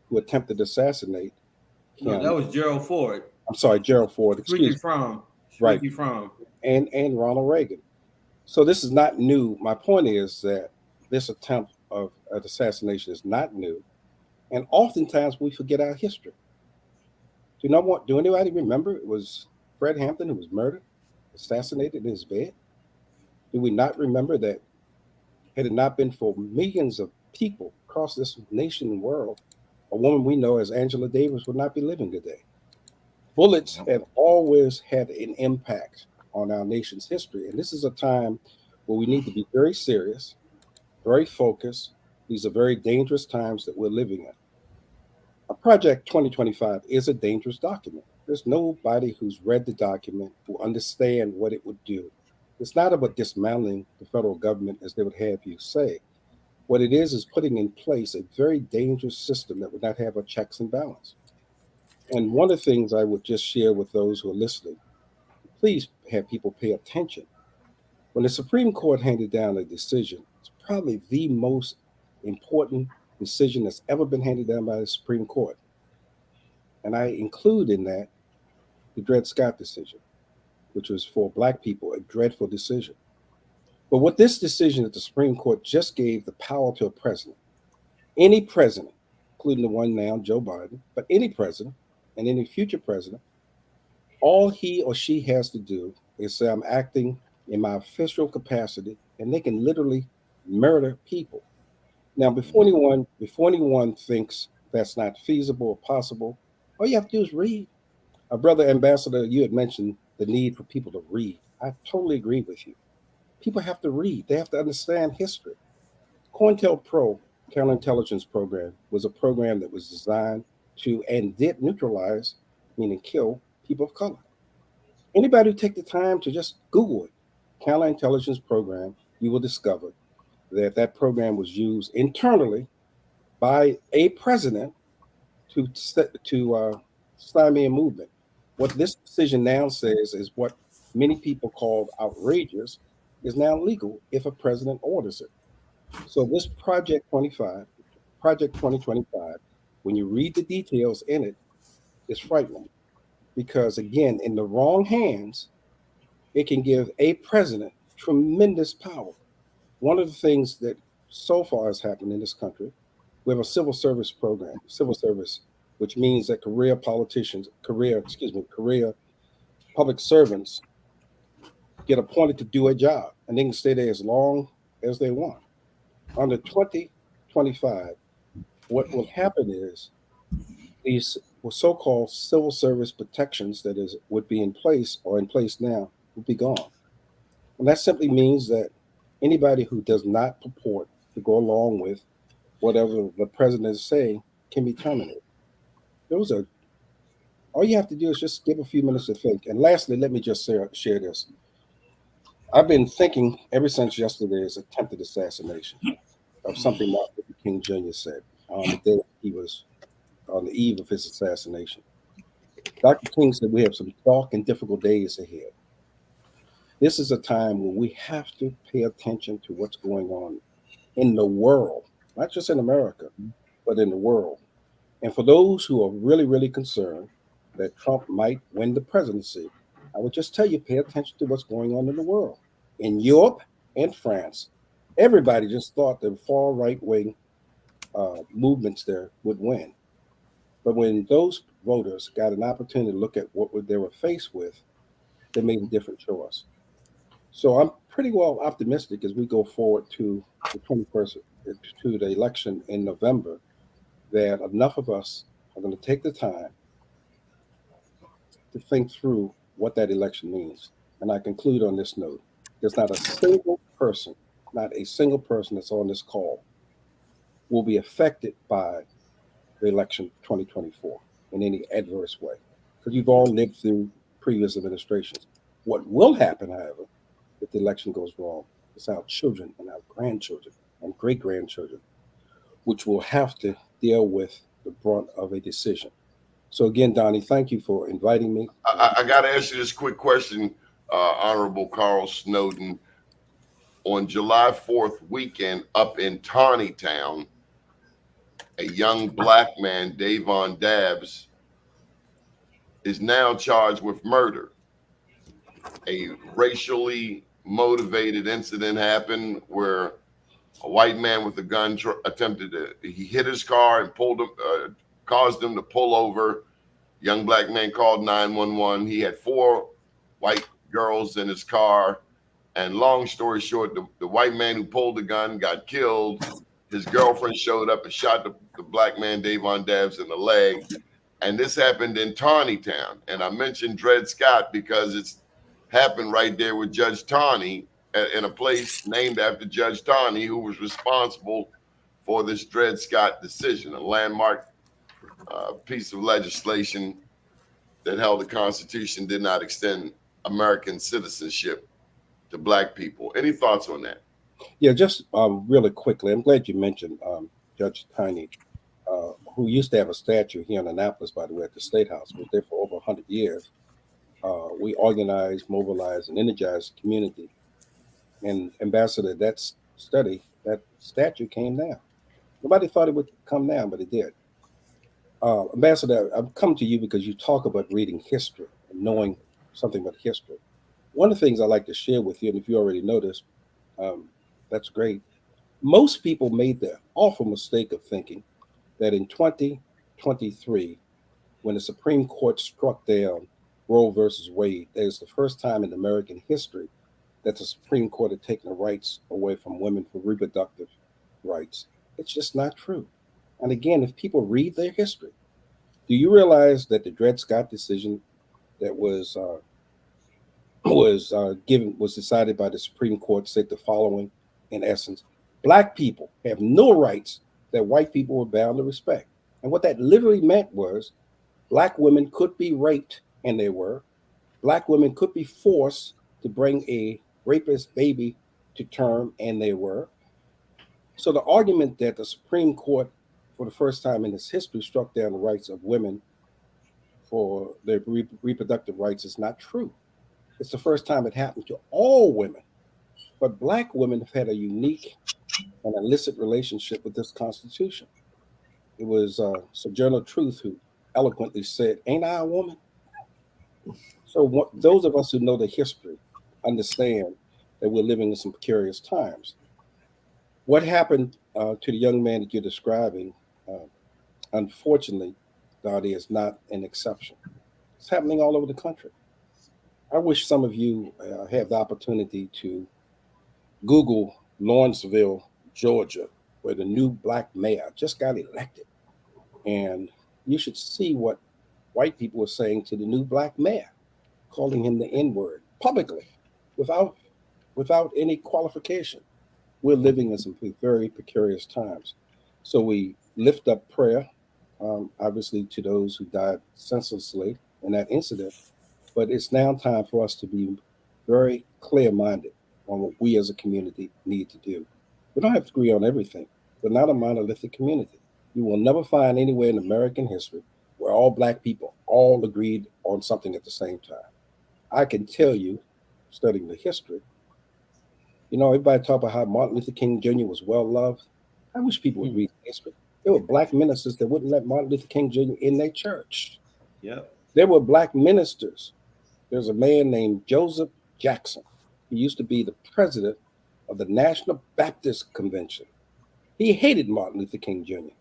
who attempted to assassinate him. No, that was Gerald Ford. I'm sorry, Gerald Ford. Speaking from. And Ronald Reagan. So this is not new. My point is that this attempt of assassination is not new, and oftentimes we forget our history. Do anybody remember it was Fred Hampton who was murdered, assassinated in his bed? Do we not remember that had it not been for millions of people across this nation and world, a woman we know as Angela Davis would not be living today? Bullets have always had an impact on our nation's history. And this is a time where we need to be very serious, very focused. These are very dangerous times that we're living in. A Project 2025 is a dangerous document. There's nobody who's read the document who understand what it would do. It's not about dismantling the federal government, as they would have you say. What it is putting in place a very dangerous system that would not have a checks and balance. And one of the things I would just share with those who are listening, please have people pay attention. When the Supreme Court handed down a decision, it's probably the most important decision that's ever been handed down by the Supreme Court. And I include in that the Dred Scott decision, which was for Black people, a dreadful decision. But what this decision at the Supreme Court just gave the power to a president, any president, including the one now, Joe Biden, but any president and any future president, all he or she has to do is say, I'm acting in my official capacity, and they can literally murder people. Now, before anyone thinks that's not feasible or possible, all you have to do is read. Brother Ambassador, you had mentioned the need for people to read. I totally agree with you. People have to read. They have to understand history. COINTELPRO, counterintelligence program, was a program that was designed to and did neutralize, meaning kill, people of color. Anybody who take the time to just Google it, counterintelligence program, you will discover that that program was used internally by a president to stymie a movement. What this decision now says is what many people called outrageous is now legal if a president orders it. So this Project 2025, when you read the details in it, it's frightening. Because again, in the wrong hands, it can give a president tremendous power. One of the things that so far has happened in this country, we have a civil service program, which means that career public servants get appointed to do a job, and they can stay there as long as they want. Under 2025, what will happen is these so-called civil service protections would be in place or in place now will be gone. And that simply means that anybody who does not purport to go along with whatever the president is saying can be terminated. All you have to do is just give a few minutes to think. And lastly, let me just share this. I've been thinking ever since yesterday's attempted assassination of something Martin Luther King Jr. said on the day he was on the eve of his assassination. Dr. King said we have some dark and difficult days ahead. This is a time when we have to pay attention to what's going on in the world, not just in America, but in the world. And for those who are really, really concerned that Trump might win the presidency, I would just tell you pay attention to what's going on in the world. In Europe and France, everybody just thought the far right wing movements there would win. But when those voters got an opportunity to look at what they were faced with, they made a different choice. So I'm pretty well optimistic as we go forward to the 21st, to the election in November, that enough of us are going to take the time to think through what that election means. And I conclude on this note. There's not a single person, that's on this call will be affected by the election 2024 in any adverse way, because you've all lived through previous administrations. What will happen, however, if the election goes wrong, is our children and our grandchildren and great-grandchildren, which will have to deal with the brunt of a decision. So again, Donnie, thank you for inviting me. I got to ask you this quick question, Honorable Carl Snowden. On July 4th weekend up in Taneytown, a young black man, Davon Dabbs, is now charged with murder. A racially motivated incident happened where a white man with a gun he hit his car and caused him to pull over. Young black man called 911. He had 4 white girls in his car. And long story short, the white man who pulled the gun got killed. His girlfriend showed up and shot the black man, Davon Dabbs, in the leg. And this happened in Taneytown. And I mentioned Dred Scott because it's happened right there with Judge Taney in a place named after Judge Taney, who was responsible for this Dred Scott decision, a landmark piece of legislation that held the Constitution did not extend American citizenship to black people. Any thoughts on that? Yeah, just really quickly, I'm glad you mentioned Judge Taney, who used to have a statue here in Annapolis, by the way, at the State House, was there for over 100 years. We organized, mobilized, and energized the community. And Ambassador, that statue came down. Nobody thought it would come down, but it did. Ambassador, I've come to you because you talk about reading history and knowing something about history. One of the things I like to share with you, and if you already noticed, that's great. Most people made the awful mistake of thinking that in 2023, when the Supreme Court struck down Roe versus Wade, that is the first time in American history that the Supreme Court had taken the rights away from women for reproductive rights. It's just not true. And again, if people read their history, do you realize that the Dred Scott decision that was decided by the Supreme Court said the following, in essence: black people have no rights that white people were bound to respect. And what that literally meant was black women could be raped, and they were. Black women could be forced to bring a rapist baby to term, and they were. So the argument that the Supreme Court, for the first time in its history, struck down the rights of women for their reproductive rights is not true. It's the first time it happened to all women. But black women have had a unique and illicit relationship with this Constitution. It was Sojourner Truth who eloquently said, "Ain't I a woman?" So those of us who know the history understand that we're living in some precarious times. What happened to the young man that you're describing, unfortunately, Dottie, is not an exception. It's happening all over the country. I wish some of you have the opportunity to Google Lawrenceville, Georgia, where the new black mayor just got elected. And you should see what white people were saying to the new black mayor, calling him the N-word publicly, without any qualification. We're living in some very precarious times. So we lift up prayer, obviously, to those who died senselessly in that incident. But it's now time for us to be very clear-minded on what we as a community need to do. We don't have to agree on everything. We're not a monolithic community. You will never find anywhere in American history where all Black people all agreed on something at the same time. I can tell you, studying the history, everybody talk about how Martin Luther King Jr. was well loved. I wish people would read history. There were Black ministers that wouldn't let Martin Luther King Jr. in their church. Yep. There were Black ministers. There's a man named Joseph Jackson. He used to be the president of the National Baptist Convention. He hated Martin Luther King Jr.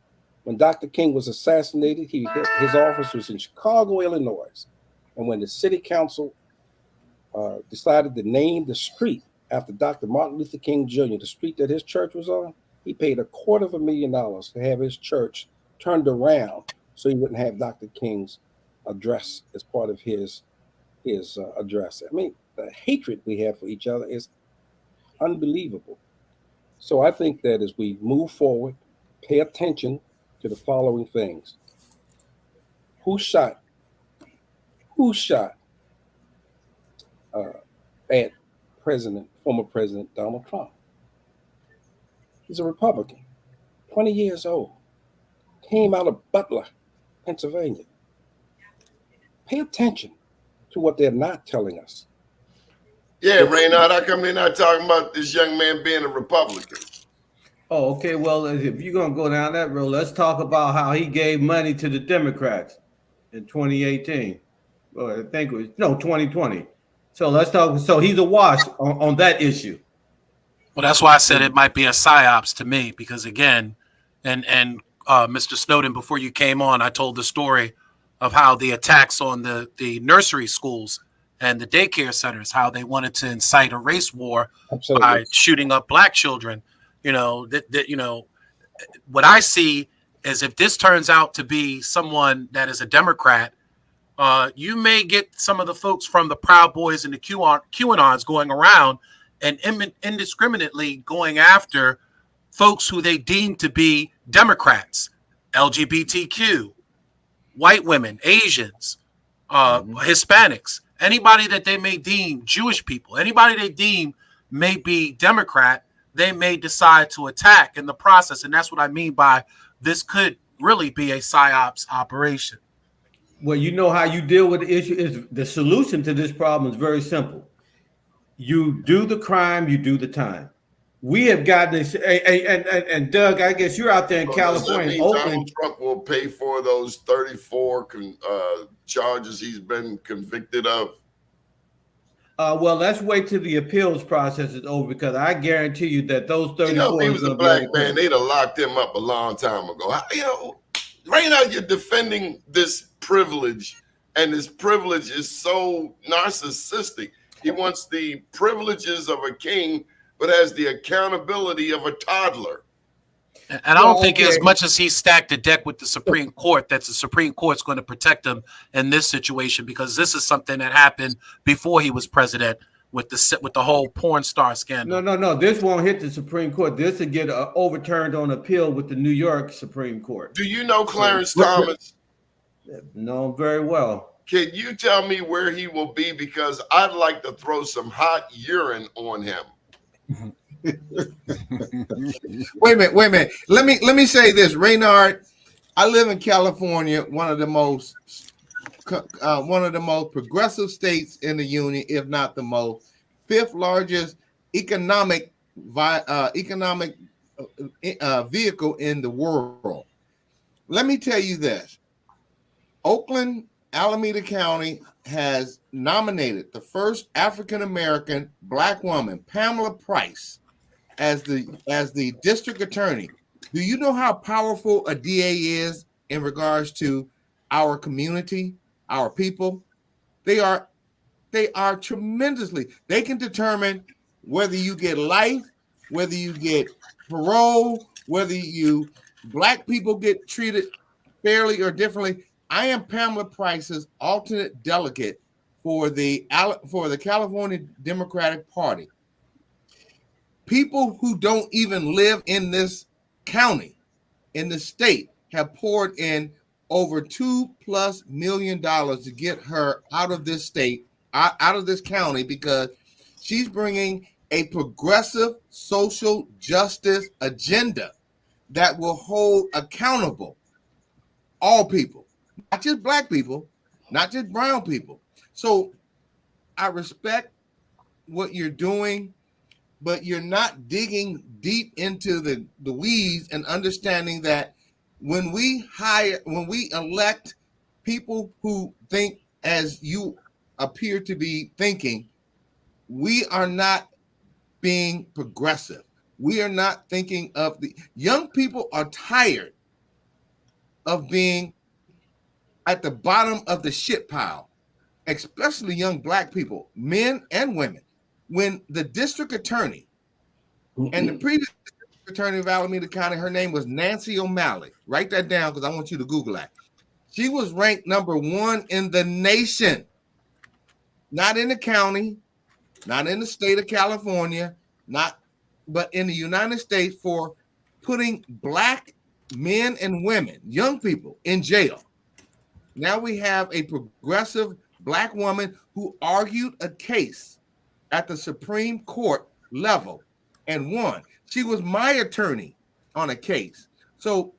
When Dr. King was assassinated, his office was in Chicago, Illinois. And when the city council decided to name the street after Dr. Martin Luther King Jr., the street that his church was on, he paid $250,000 to have his church turned around so he wouldn't have Dr. King's address as part of his address. I mean, the hatred we have for each other is unbelievable. So I think that as we move forward, pay attention to the following things. Who shot at former President Donald Trump? He's a Republican, 20 years old, came out of Butler, Pennsylvania. Pay attention to what they're not telling us. Yeah, Raynard, how come they're not talking about this young man being a Republican? Oh, okay. Well, if you're going to go down that road, let's talk about how he gave money to the Democrats in 2018. Well, I think it was, 2020. So let's talk. So he's a wash on that issue. Well, that's why I said it might be a psyops to me, because again, and Mr. Snowden, before you came on, I told the story of how the attacks on the nursery schools and the daycare centers, how they wanted to incite a race war by shooting up Black children. What I see is if this turns out to be someone that is a Democrat, you may get some of the folks from the Proud Boys and the QAnons going around and indiscriminately going after folks who they deem to be Democrats, LGBTQ, white women, Asians, Hispanics, anybody that they may deem, Jewish people, anybody they deem may be Democrat, they may decide to attack in the process. And that's what I mean by this could really be a psyops operation. Well, you know how you deal with the issue is the solution to this problem is very simple. You do the crime, you do the time. We have gotten this, and Doug, I guess you're out there in California. Donald Trump will pay for those 34 charges he's been convicted of. Well, let's wait till the appeals process is over, because I guarantee you that those 34. If he was a Black man, they'd have locked him up a long time ago. Right now you're defending this privilege, and this privilege is so narcissistic. He wants the privileges of a king, but has the accountability of a toddler. And I don't think as much as he stacked the deck with the Supreme Court, that the Supreme Court's going to protect him in this situation, because this is something that happened before he was president with the whole porn star scandal. No. This won't hit the Supreme Court. This will get overturned on appeal with the New York Supreme Court. Do you know Clarence Thomas? No, very well. Can you tell me where he will be? Because I'd like to throw some hot urine on him. Wait a minute. Let me say this, Raynard. I live in California, one of the most progressive states in the union, if not the most, fifth largest economic vehicle in the world. Let me tell you this: Oakland, Alameda County has nominated the first African-American Black woman, Pamela Price, as the district attorney. Do you know how powerful a DA is in regards to our community, our people? They are tremendously. They can determine whether you get life, whether you get parole, whether Black people get treated fairly or differently. I am Pamela Price's alternate delegate for the California Democratic Party. People who don't even live in this county, in the state, have poured in over $2+ million to get her out of this state, out of this county, because she's bringing a progressive social justice agenda that will hold accountable all people, not just black people, not just brown people. So I respect what you're doing, but you're not digging deep into the weeds and understanding that when we elect people who think as you appear to be thinking, we are not being progressive. We are not thinking of the young people are tired of being at the bottom of the shit pile, especially young black people, men and women. When the district attorney and the previous attorney of Alameda County, her name was Nancy O'Malley. Write that down because I want you to Google that. She was ranked #1 in the nation, not in the county, not in the state of California, but in the United States for putting black men and women, young people, in jail. Now we have a progressive black woman who argued a case at the Supreme Court level and won. She was my attorney on a case. So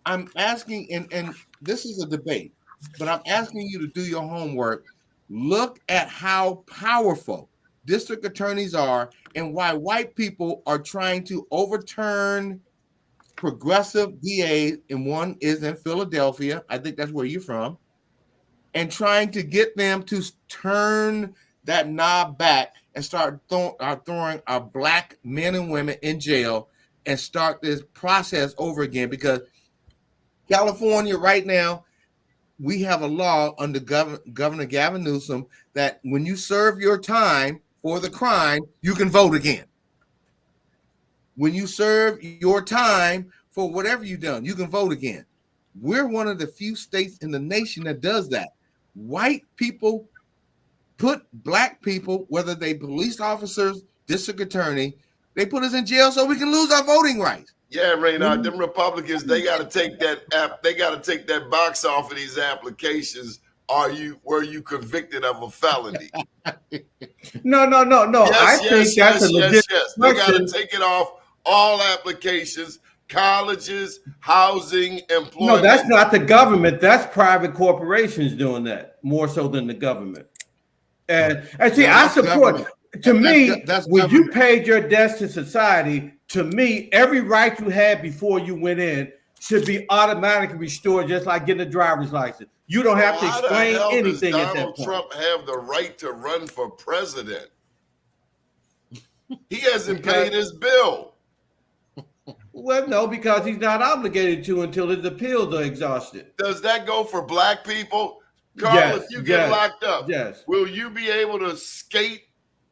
I'm asking, and this is a debate, but I'm asking you to do your homework. Look at how powerful district attorneys are and why white people are trying to overturn progressive DAs, and one is in Philadelphia. I think that's where you're from, and trying to get them to turn that knob back and start throwing our black men and women in jail and start this process over again. Because California right now, we have a law under Governor Gavin Newsom that when you serve your time for the crime, you can vote again. When you serve your time for whatever you've done, you can vote again. We're one of the few states in the nation that does that. White people put black people, whether they police officers, district attorney, they put us in jail so we can lose our voting rights. Yeah, Raynard, them Republicans, they got to take that box off of these applications. Were you convicted of a felony? No. Yes, That's a legit They got to take it off all applications, colleges, housing, employment. No, that's not the government. That's private corporations doing that more so than the government. And see, I support. Government. To me, when you paid your debts to society, to me, every right you had before you went in should be automatically restored, just like getting a driver's license. You don't have to explain anything at that point. Donald Trump have the right to run for president? He hasn't paid his bill. Well, no, because he's not obligated to until his appeals are exhausted. Does that go for black people? Carl, if you get locked up, will you be able to skate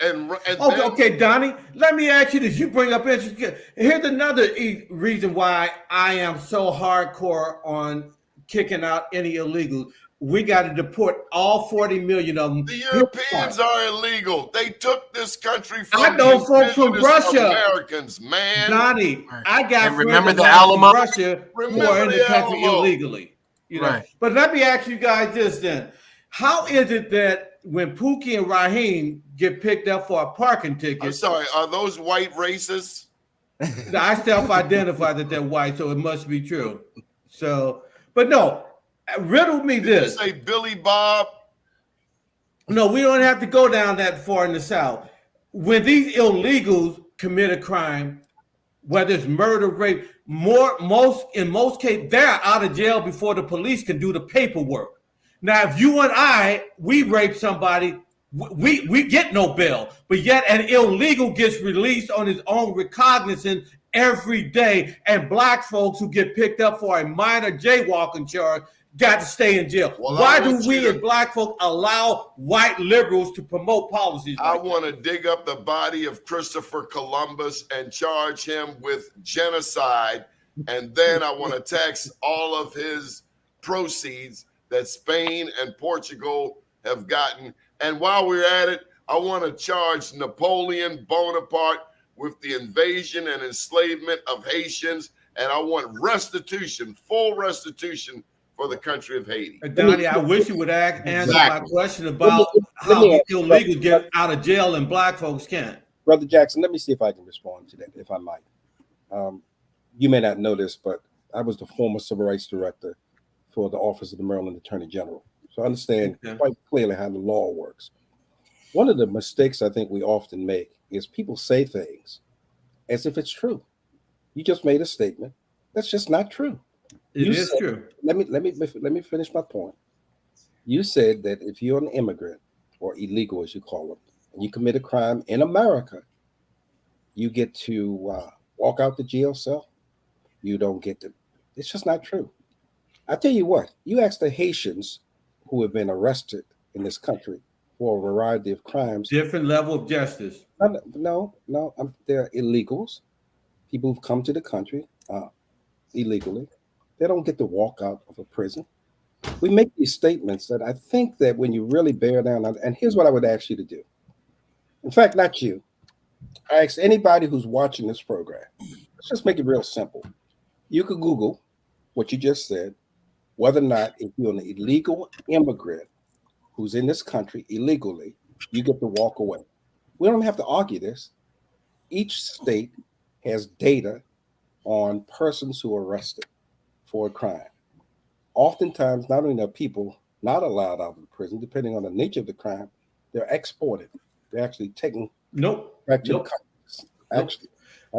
and okay, Donnie, let me ask you this. You bring up interest. Here's another reason why I am so hardcore on kicking out any illegals. We got to deport all 40 million of them. The Europeans are illegal. They took this country from I know folks from Russia. Americans, man. Donnie, I got remember the Alamo? Russia who are in the country illegally. You know? Right. But let me ask you guys this then. How is it that when Pookie and Raheem get picked up for a parking ticket? I'm sorry, are those white racists? I self-identify that they're white, so it must be true. So, but no, riddle me this. Did you say Billy Bob? No, we don't have to go down that far in the South. When these illegals commit a crime, whether it's murder, rape, in most cases, they're out of jail before the police can do the paperwork. Now, if you and we rape somebody, we get no bail, but yet an illegal gets released on his own recognizance every day, and black folks who get picked up for a minor jaywalking charge got to stay in jail. Well, why do we as black folk allow white liberals to promote policies like I want to dig up the body of Christopher Columbus and charge him with genocide, and then I want to tax all of his proceeds that Spain and Portugal have gotten. And while we're at it, I want to charge Napoleon Bonaparte with the invasion and enslavement of Haitians, and I want restitution, full restitution for the country of Haiti. Donnie, I wish you would answer my question about how illegals get out of jail and black folks can't. Brother Jackson, let me see if I can respond to that, if I might. You may not know this, but I was the former civil rights director for the Office of the Maryland Attorney General. So I understand quite clearly how the law works. One of the mistakes I think we often make is people say things as if it's true. You just made a statement that's just not true. It is true. Let me finish my point. You said that if you're an immigrant or illegal, as you call them, and you commit a crime in America, you get to walk out the jail cell. You don't get to. It's just not true. I tell you what. You ask the Haitians who have been arrested in this country for a variety of crimes. Different level of justice. No, they're illegals. People who've come to the country illegally. They don't get to walk out of a prison. We make these statements that I think that when you really bear down on, and here's what I would ask you to do. In fact, not you. I ask anybody who's watching this program. Let's just make it real simple. You could Google what you just said, whether or not if you're an illegal immigrant who's in this country illegally, you get to walk away. We don't have to argue this. Each state has data on persons who are arrested for a crime. Oftentimes, not only are people not allowed out of prison, depending on the nature of the crime, they're exported. They're actually taken back to the country.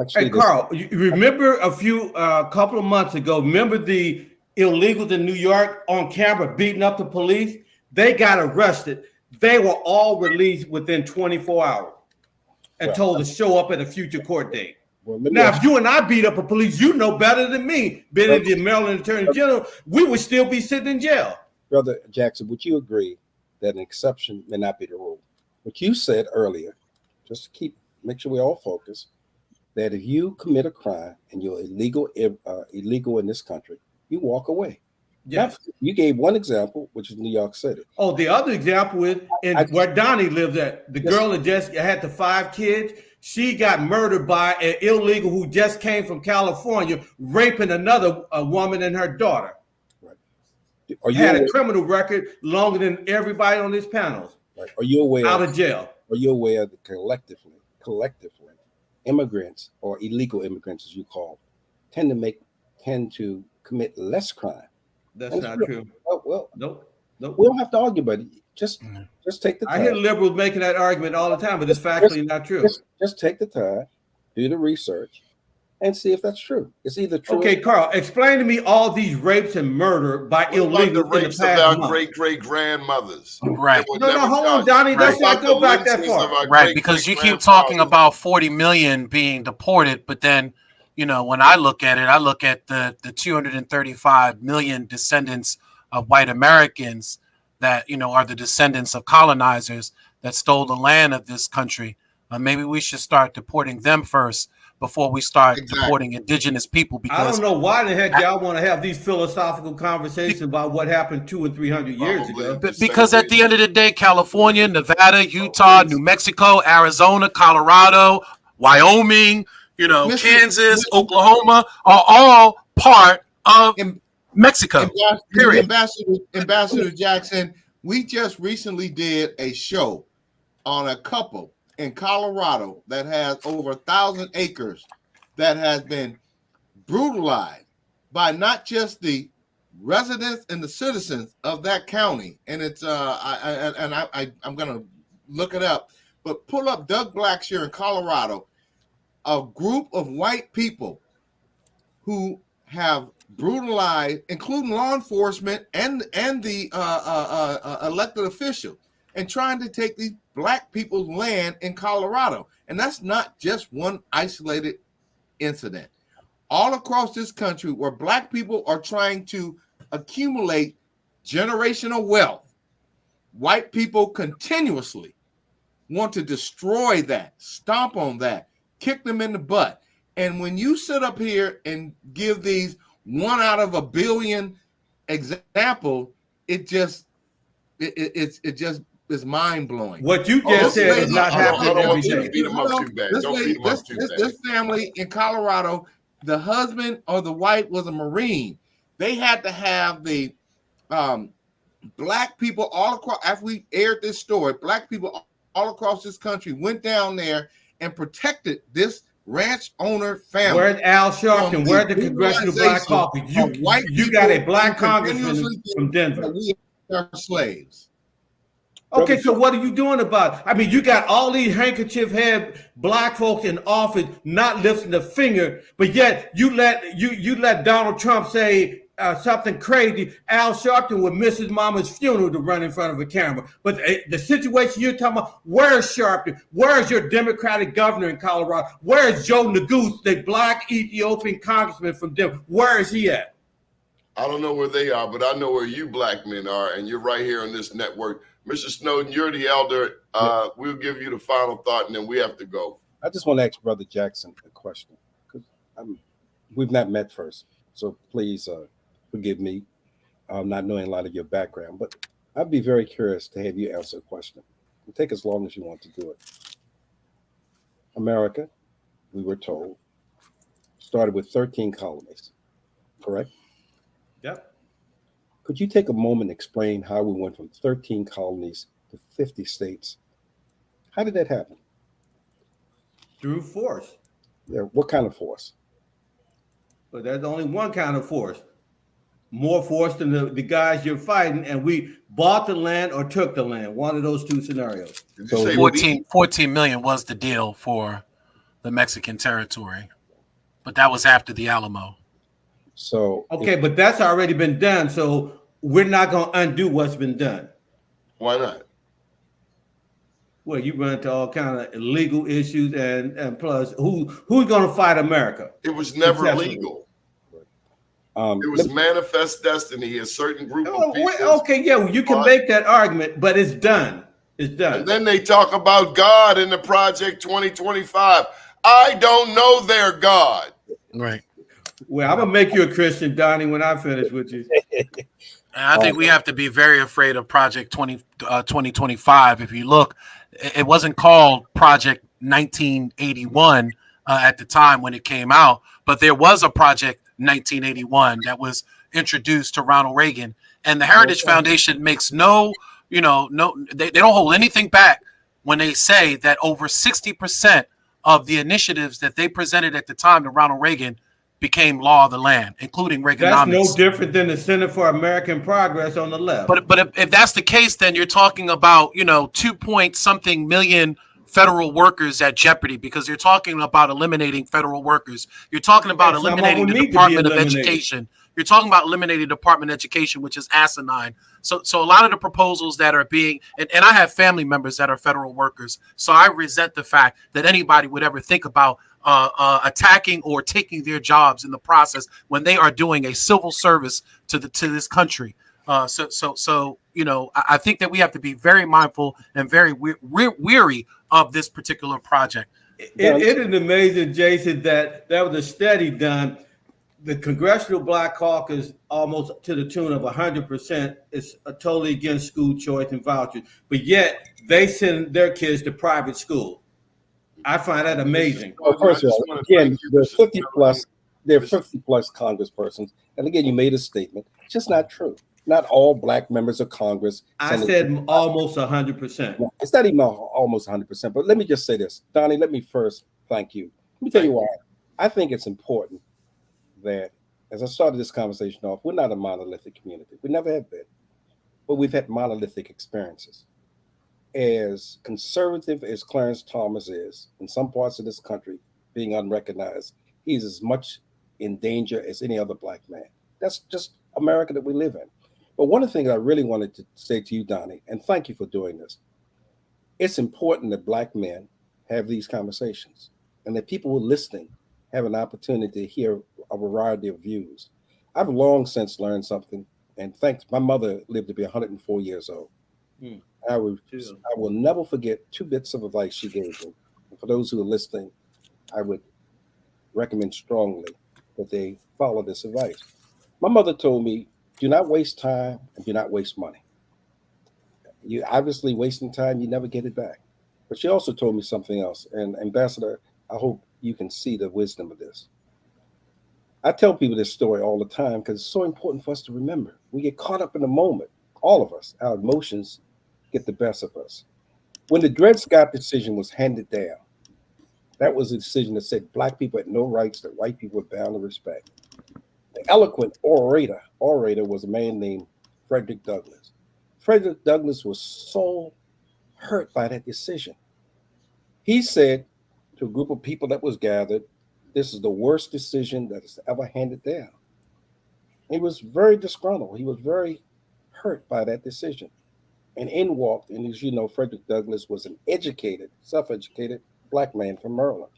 Actually, hey, Carl, you remember a couple of months ago, remember the illegals in New York on camera beating up the police? They got arrested. They were all released within 24 hours and told to show up at a future court date. Now, if you and I beat up a police, you know better than me, being the Maryland Attorney General, we would still be sitting in jail. Brother Jackson, would you agree that an exception may not be the rule? What you said earlier, just to make sure we all focus, that if you commit a crime and you're illegal in this country, you walk away. Yes. You gave one example, which is New York City. Oh, the other example is where Donnie lives at. The girl that just had the 5 kids, she got murdered by an illegal who just came from California, raping another woman and her daughter. Right. Had a criminal record longer than everybody on this panel. Right. Are you aware? Out of jail. Are you aware that collectively, immigrants or illegal immigrants, as you call, tend to commit less crime? That's not true. Oh, well, nope. We don't have to argue, buddy. Just take the time. I hear liberals making that argument all the time, but it's factually not true. Just take the time, do the research, and see if that's true. It's either true. Okay, Carl, explain to me all these rapes and murder by illegals the rapes in the past of our month. great-great-grandmothers. Right. No, hold on, Donnie. Let's not go back that far. Right, because you keep talking about 40 million being deported, but then, when I look at the 235 million descendants of white Americans that, are the descendants of colonizers that stole the land of this country. Maybe we should start deporting them first before we start deporting indigenous people. Because I don't know why the heck y'all want to have these philosophical conversations about what happened 200 and 300 years ago. Because at the end of the day, California, Nevada, Utah, New Mexico, Arizona, Colorado, Wyoming, Kansas, Oklahoma are all part of Mexico. Period. Ambassador Jackson, we just recently did a show on a couple in Colorado that has over 1,000 acres that has been brutalized by not just the residents and the citizens of that county. And it's I'm gonna look it up, but pull up Doug Blackshear in Colorado, a group of white people who have brutalized, including law enforcement and the elected officials, and trying to take these black people's land in Colorado. And that's not just one isolated incident. All across this country where black people are trying to accumulate generational wealth, white people continuously want to destroy that, stomp on that, kick them in the butt. And when you sit up here and give these 1 out of a billion example, it just is mind blowing. What you just said is not happening every day. This family in Colorado, the husband or the wife was a Marine. They had to have the black people all across. After we aired this story, black people all across this country went down there and protected this ranch owner family. Where's Al Sharpton? Where's the Congressional Black Caucus? You got a black congressman from Denver. We are slaves. Okay, so what are you doing about it? I mean, you got all these handkerchief head black folks in office not lifting a finger, but yet you let Donald Trump say something crazy. Al Sharpton would miss his mama's funeral to run in front of a camera. But the situation you're talking about, where's Sharpton? Where's your Democratic governor in Colorado? Where's Joe Neguse, the black Ethiopian congressman from Denver? Where is he at? I don't know where they are, but I know where you black men are, and you're right here on this network. Mr. Snowden, you're the elder. We'll give you the final thought, and then we have to go. I just want to ask Brother Jackson a question, because we've not met first, so please forgive me not knowing a lot of your background, but I'd be very curious to have you answer a question. It'll take as long as you want to do it. America, we were told, started with 13 colonies, correct? Yep. Could you take a moment and explain how we went from 13 colonies to 50 states? How did that happen? Through force. Yeah, what kind of force? But there's only one kind of force. More force than the guys you're fighting, and we bought the land or took the land. One of those two scenarios. So 14 million was the deal for the Mexican territory, but that was after the Alamo. So okay, but that's already been done. So we're not going to undo what's been done. Why not? Well, you run into all kind of illegal issues, and plus, who's going to fight America? It was never legal. It was manifest destiny. A certain group of people. Okay, yeah, well, you can make that argument, but it's done. It's done. And then they talk about God in the Project 2025. I don't know their God. Right. Well, I'm gonna make you a Christian, Donnie, when I finish with you. I think we have to be very afraid of Project 2025. If you look, it wasn't called Project 1981 at the time when it came out, but there was a Project 1981 that was introduced to Ronald Reagan, and the Heritage Foundation makes they don't hold anything back when they say that over 60% of the initiatives that they presented at the time to Ronald Reagan became law of the land, including Reaganomics. That's no different than the Center for American Progress on the left. But if that's the case, then you're talking about 2-point-something million federal workers at jeopardy, because you're talking about eliminating federal workers. You're talking about eliminating the Department of Education. You're talking about eliminating the Department of Education, which is asinine. So a lot of the proposals that are being, and I have family members that are federal workers, so I resent the fact that anybody would ever think about attacking or taking their jobs in the process when they are doing a civil service to this country. So I think that we have to be very mindful and very weary of this particular project. It is amazing, Jason, that was a study done. The Congressional Black Caucus, almost to the tune of 100%, is totally against school choice and vouchers, but yet they send their kids to private school. I find that amazing. Well, first of all, again, there are 50 plus congresspersons, and again, you made a statement. It's just not true. Not all black members of Congress. I said almost 100%. It's not even almost 100%. But let me just say this, Donnie. Let me first thank you. Let me tell you why. I think it's important that, as I started this conversation off, we're not a monolithic community. We never have been, but we've had monolithic experiences. As conservative as Clarence Thomas is in some parts of this country, being unrecognized, he's as much in danger as any other black man. That's just America that we live in. But one of the things I really wanted to say to you, Donnie, and thank you for doing this, it's important that black men have these conversations and that people who are listening have an opportunity to hear a variety of views. I've long since learned something, and thanks, my mother lived to be 104 years old. I will never forget 2 bits of advice she gave me. And for those who are listening, I would recommend strongly that they follow this advice. My mother told me, do not waste time and do not waste money. You obviously wasting time, you never get it back. But she also told me something else. And Ambassador, I hope you can see the wisdom of this. I tell people this story all the time because it's so important for us to remember. We get caught up in the moment. All of us, our emotions get the best of us. When the Dred Scott decision was handed down, That was a decision that said black people had no rights that white people were bound to respect. The eloquent orator was a man named Frederick Douglass. Frederick Douglass was so hurt by that decision. He said to a group of people that was gathered, this is the worst decision that is ever handed down. He was very disgruntled. He was very hurt by that decision. And in walked, and as you know, Frederick Douglass was an educated, self-educated black man from Maryland.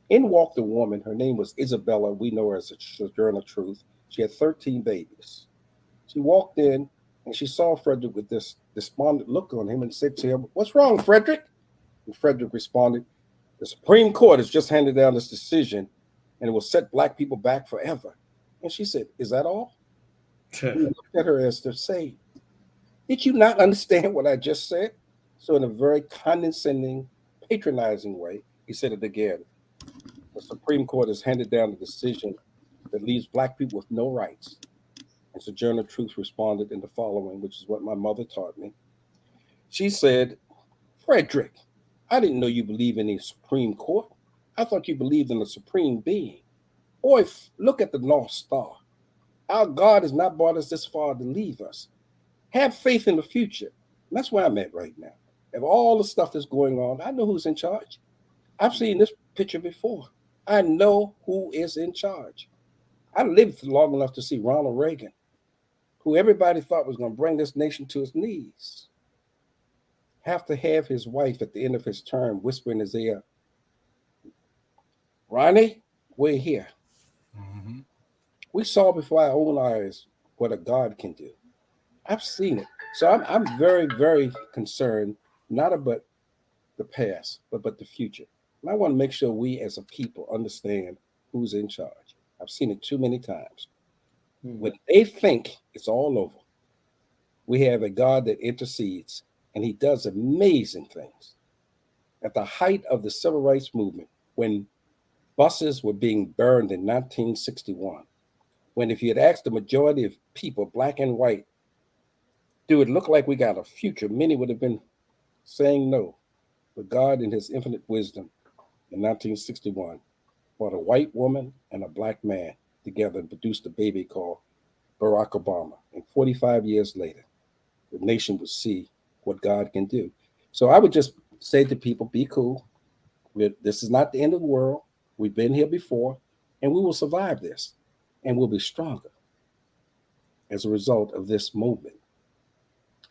In walked a woman. Her name was Isabella. We know her as a Sojourner Truth. She had 13 babies. She walked in and she saw Frederick with this despondent look on him and said to him, "What's wrong, Frederick?" And Frederick responded, "The Supreme Court has just handed down this decision and it will set black people back forever." And she said, "Is that all?" He looked at her as to say, "Did you not understand what I just said?" So in a very condescending, patronizing way, he said it again. The Supreme Court has handed down a decision that leaves black people with no rights. And Sojourner Truth responded in the following, which is what my mother taught me. She said, "Frederick, I didn't know you believed in the Supreme Court. I thought you believed in the Supreme Being. Boy, look at the North Star. Our God has not brought us this far to leave us. Have faith in the future." And that's where I'm at right now. Of all the stuff that's going on, I know who's in charge. I've seen this picture before. I know who is in charge. I lived long enough to see Ronald Reagan, who everybody thought was going to bring this nation to its knees, have to have his wife at the end of his term whisper in his ear, "Ronnie, we're here." Mm-hmm. We saw before our own eyes what a God can do. I've seen it. So I'm very, very concerned, not about the past, but the future. And I want to make sure we as a people understand who's in charge. I've seen it too many times. When they think it's all over, we have a God that intercedes, and he does amazing things. At the height of the civil rights movement, when buses were being burned in 1961, when if you had asked the majority of people, black and white, do it look like we got a future, many would have been saying no. But God, in his infinite wisdom, in 1961, brought a white woman and a black man together and produced a baby called Barack Obama. And 45 years later, the nation would see what God can do. So I would just say to people, be cool. This is not the end of the world. We've been here before, and we will survive this, and we'll be stronger as a result of this movement.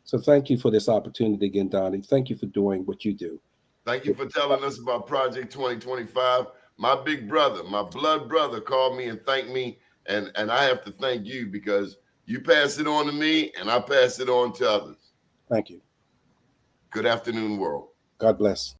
So thank you for this opportunity again, Donnie. Thank you for doing what you do. Thank you for telling us about Project 2025. My big brother, my blood brother, called me and thanked me, and I have to thank you because you pass it on to me, and I pass it on to others. Thank you. Good afternoon, world. God bless.